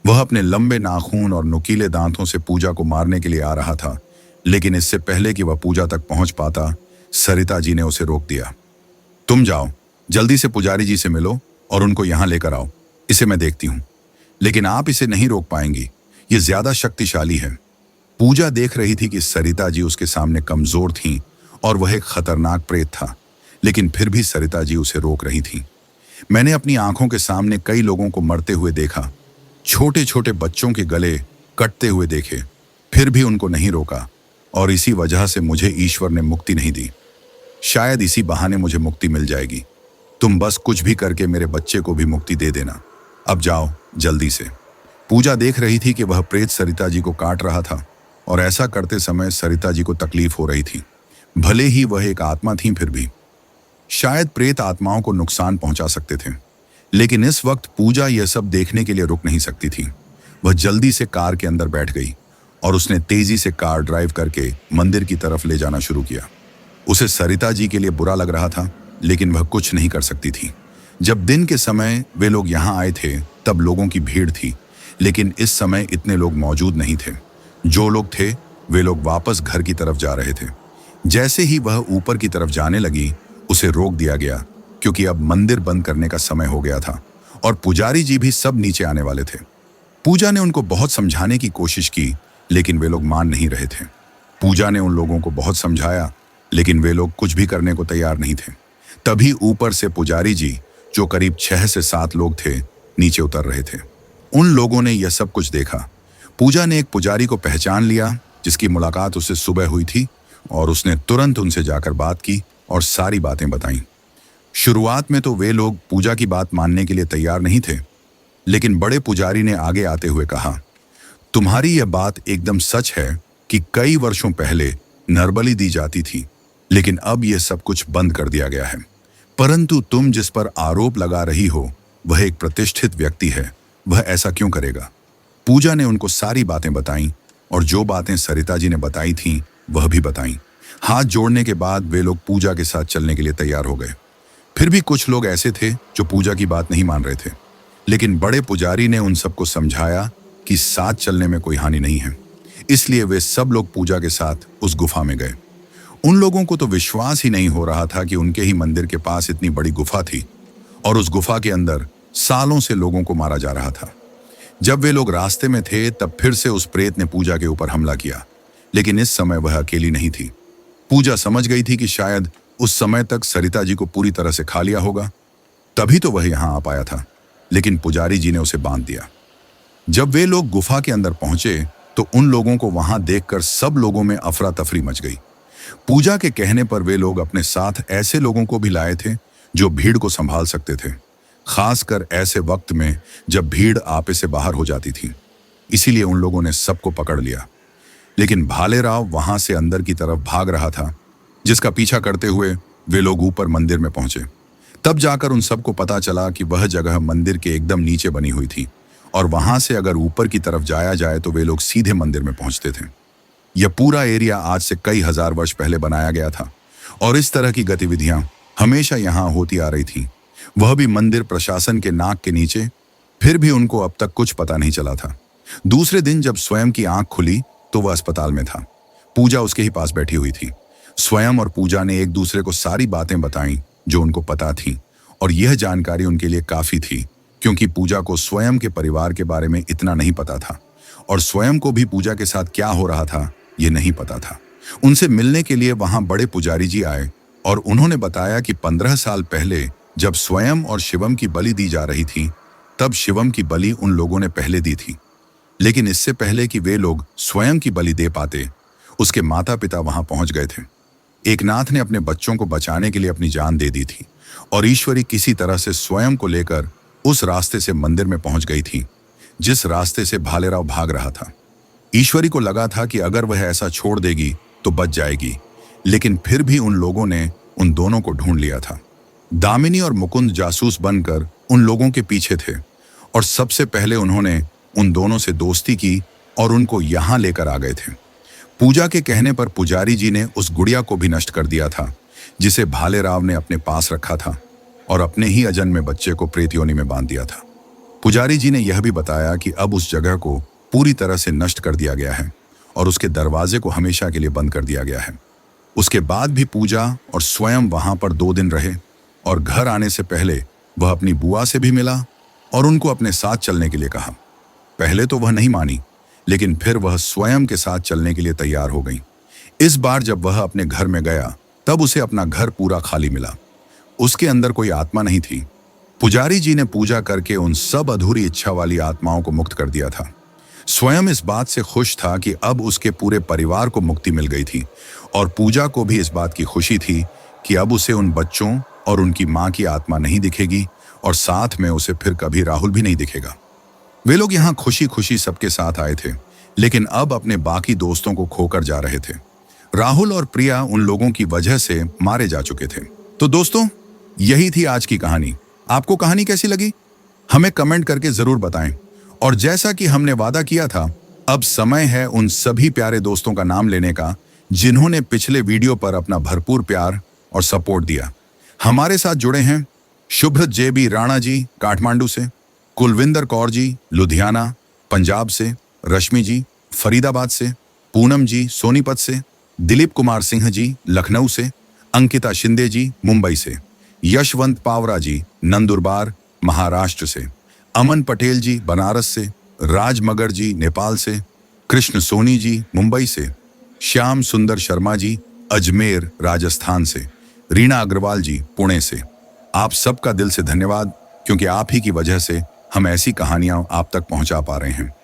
वह अपने लंबे नाखून और नुकीले दांतों से पूजा को मारने के लिए आ रहा था, लेकिन इससे पहले कि वह पूजा तक पहुंच पाता, सरिता जी ने उसे रोक दिया। तुम जाओ, जल्दी से पुजारी जी से मिलो और उनको यहां लेकर आओ, इसे मैं देखती हूं। लेकिन आप इसे नहीं रोक पाएंगी, ये ज्यादा शक्तिशाली है। पूजा देख रही थी कि सरिता जी उसके सामने कमजोर थीं और वह एक खतरनाक प्रेत था, लेकिन फिर भी सरिता जी उसे रोक रही थीं। मैंने अपनी आंखों के सामने कई लोगों को मरते हुए देखा, छोटे छोटे बच्चों के गले कटते हुए देखे, फिर भी उनको नहीं रोका और इसी वजह से मुझे ईश्वर ने मुक्ति नहीं दी। शायद इसी बहाने मुझे मुक्ति मिल जाएगी। तुम बस कुछ भी करके मेरे बच्चे को भी मुक्ति दे देना। अब जाओ जल्दी से। पूजा देख रही थी कि वह प्रेत सरिता जी को काट रहा था और ऐसा करते समय सरिता जी को तकलीफ हो रही थी। भले ही वह एक आत्मा थी, फिर भी शायद प्रेत आत्माओं को नुकसान पहुंचा सकते थे, लेकिन इस वक्त पूजा यह सब देखने के लिए रुक नहीं सकती थी। वह जल्दी से कार के अंदर बैठ गई और उसने तेजी से कार ड्राइव करके मंदिर की तरफ ले जाना शुरू किया। उसे सरिता जी के लिए बुरा लग रहा था, लेकिन वह कुछ नहीं कर सकती थी। जब दिन के समय वे लोग यहाँ आए थे तब लोगों की भीड़ थी, लेकिन इस समय इतने लोग मौजूद नहीं थे। जो लोग थे वे लोग वापस घर की तरफ जा रहे थे। जैसे ही वह ऊपर की तरफ जाने लगी, उसे रोक दिया गया, क्योंकि अब मंदिर बंद करने का समय हो गया था और पुजारी जी भी सब नीचे आने वाले थे। पूजा ने उनको बहुत समझाने की कोशिश की, लेकिन वे लोग मान नहीं रहे थे। पूजा ने उन लोगों को बहुत समझाया, लेकिन वे लोग कुछ भी करने को तैयार नहीं थे। तभी ऊपर से पुजारी जी, जो करीब 6 से 7 लोग थे, नीचे उतर रहे थे। उन लोगों ने यह सब कुछ देखा। पूजा ने एक पुजारी को पहचान लिया, जिसकी मुलाकात उससे सुबह हुई थी, और उसने तुरंत उनसे जाकर बात की और सारी बातें बताईं। शुरुआत में तो वे लोग पूजा की बात मानने के लिए तैयार नहीं थे, लेकिन बड़े पुजारी ने आगे आते हुए कहा, तुम्हारी यह बात एकदम सच है कि कई वर्षों पहले नरबली दी जाती थी, लेकिन अब यह सब कुछ बंद कर दिया गया है। परंतु तुम जिस पर आरोप लगा रही हो वह एक प्रतिष्ठित व्यक्ति है, वह ऐसा क्यों करेगा? पूजा ने उनको सारी बातें बताईं और जो बातें सरिता जी ने बताई थीं वह भी बताईं। हाथ जोड़ने के बाद वे लोग पूजा के साथ चलने के लिए तैयार हो गए। फिर भी कुछ लोग ऐसे थे जो पूजा की बात नहीं मान रहे थे, लेकिन बड़े पुजारी ने उन सबको समझाया कि साथ चलने में कोई हानि नहीं है। इसलिए वे सब लोग पूजा के साथ उस गुफा में गए। उन लोगों को तो विश्वास ही नहीं हो रहा था कि उनके ही मंदिर के पास इतनी बड़ी गुफा थी और उस गुफा के अंदर सालों से लोगों को मारा जा रहा था। जब वे लोग रास्ते में थे तब फिर से उस प्रेत ने पूजा के ऊपर हमला किया, लेकिन इस समय वह अकेली नहीं थी। पूजा समझ गई थी कि शायद उस समय तक सरिता जी को पूरी तरह से खा लिया होगा, तभी तो वह यहां आ पाया था, लेकिन पुजारी जी ने उसे बांध दिया। जब वे लोग गुफा के अंदर पहुंचे तो उन लोगों को वहां देखकर सब लोगों में अफरा तफरी मच गई। पूजा के कहने पर वे लोग अपने साथ ऐसे लोगों को भी लाए थे जो भीड़ को संभाल सकते थे, खासकर ऐसे वक्त में जब भीड़ आपे से बाहर हो जाती थी। इसीलिए उन लोगों ने सबको पकड़ लिया। लेकिन भालेराव वहां से अंदर की तरफ भाग रहा था, जिसका पीछा करते हुए वे लोग ऊपर मंदिर में पहुंचे। तब जाकर उन सबको पता चला कि वह जगह मंदिर के एकदम नीचे बनी हुई थी और वहां से अगर ऊपर की तरफ जाया जाए तो वे लोग सीधे मंदिर में पहुंचते थे। यह पूरा एरिया आज से कई हजार वर्ष पहले बनाया गया था और इस तरह की गतिविधियां हमेशा यहां होती आ रही थी, वह भी मंदिर प्रशासन के नाक के नीचे। फिर भी उनको अब तक कुछ पता नहीं चला था। दूसरे दिन जब स्वयं की आंख खुली तो वह अस्पताल में था। पूजा उसके ही पास बैठी हुई थी। स्वयं और पूजा ने एक दूसरे को सारी बातें बताईं जो उनको पता थी, और यह जानकारी उनके लिए काफी थी, क्योंकि पूजा को स्वयं के परिवार के बारे में इतना नहीं पता था और स्वयं को भी पूजा के साथ क्या हो रहा था ये नहीं पता था। उनसे मिलने के लिए वहां बड़े पुजारी जी आए और उन्होंने बताया कि 15 साल पहले जब स्वयं और शिवम की बलि दी जा रही थी, तब शिवम की बलि उन लोगों ने पहले दी थी। लेकिन इससे पहले कि वे लोग स्वयं की बलि दे पाते, उसके माता पिता वहां पहुंच गए थे। एकनाथ ने अपने बच्चों को बचाने के लिए अपनी जान दे दी थी और ईश्वरी किसी तरह से स्वयं को लेकर उस रास्ते से मंदिर में पहुंच गई थी जिस रास्ते से भालेराव भाग रहा था। ईश्वरी को लगा था कि अगर वह ऐसा छोड़ देगी तो बच जाएगी, लेकिन फिर भी उन लोगों ने उन दोनों को ढूंढ लिया था। दामिनी और मुकुंद जासूस बनकर उन लोगों के पीछे थे और सबसे पहले उन्होंने उन दोनों से दोस्ती की और उनको यहां लेकर आ गए थे। पूजा के कहने पर पुजारी जी ने उस गुड़िया को भी नष्ट कर दिया था जिसे भालेराव ने अपने पास रखा था और अपने ही अजन में बच्चे को प्रेत योनि में बांध दिया था। पुजारी जी ने यह भी बताया कि अब उस जगह को पूरी तरह से नष्ट कर दिया गया है और उसके दरवाजे को हमेशा के लिए बंद कर दिया गया है। उसके बाद भी पूजा और स्वयं वहां पर 2 दिन रहे और घर आने से पहले वह अपनी बुआ से भी मिला और उनको अपने साथ चलने के लिए कहा। पहले तो वह नहीं मानी, लेकिन फिर वह स्वयं के साथ चलने के लिए तैयार हो गई। इस बार जब वह अपने घर में गया तब उसे अपना घर पूरा खाली मिला। उसके अंदर कोई आत्मा नहीं थी। पुजारी जी ने पूजा करके उन सब अधूरी इच्छा वाली आत्माओं को मुक्त कर दिया था। स्वयं इस बात से खुश था कि अब उसके पूरे परिवार को मुक्ति मिल गई थी और पूजा को भी इस बात की खुशी थी कि अब उसे उन बच्चों और उनकी मां की आत्मा नहीं दिखेगी और साथ में उसे फिर कभी राहुल भी नहीं दिखेगा। वे लोग यहाँ खुशी खुशी सबके साथ आए थे, लेकिन अब अपने बाकी दोस्तों को खोकर जा रहे थे। राहुल और प्रिया उन लोगों की वजह से मारे जा चुके थे। तो दोस्तों, यही थी आज की कहानी। आपको कहानी कैसी लगी हमें कमेंट करके जरूर बताएं। और जैसा कि हमने वादा किया था, अब समय है उन सभी प्यारे दोस्तों का नाम लेने का जिन्होंने पिछले वीडियो पर अपना भरपूर प्यार और सपोर्ट दिया। हमारे साथ जुड़े हैं शुभ्रत जेबी राणा जी काठमांडू से, कुलविंदर कौर जी लुधियाना पंजाब से, रश्मि जी फरीदाबाद से, पूनम जी सोनीपत से, दिलीप कुमार सिंह जी लखनऊ से, अंकिता शिंदे जी मुंबई से, यशवंत पावरा जी नंदुरबार महाराष्ट्र से, अमन पटेल जी बनारस से, राज मगर जी नेपाल से, कृष्ण सोनी जी मुंबई से, श्याम सुंदर शर्मा जी अजमेर राजस्थान से, रीना अग्रवाल जी पुणे से। आप सबका दिल से धन्यवाद, क्योंकि आप ही की वजह से हम ऐसी कहानियां आप तक पहुंचा पा रहे हैं।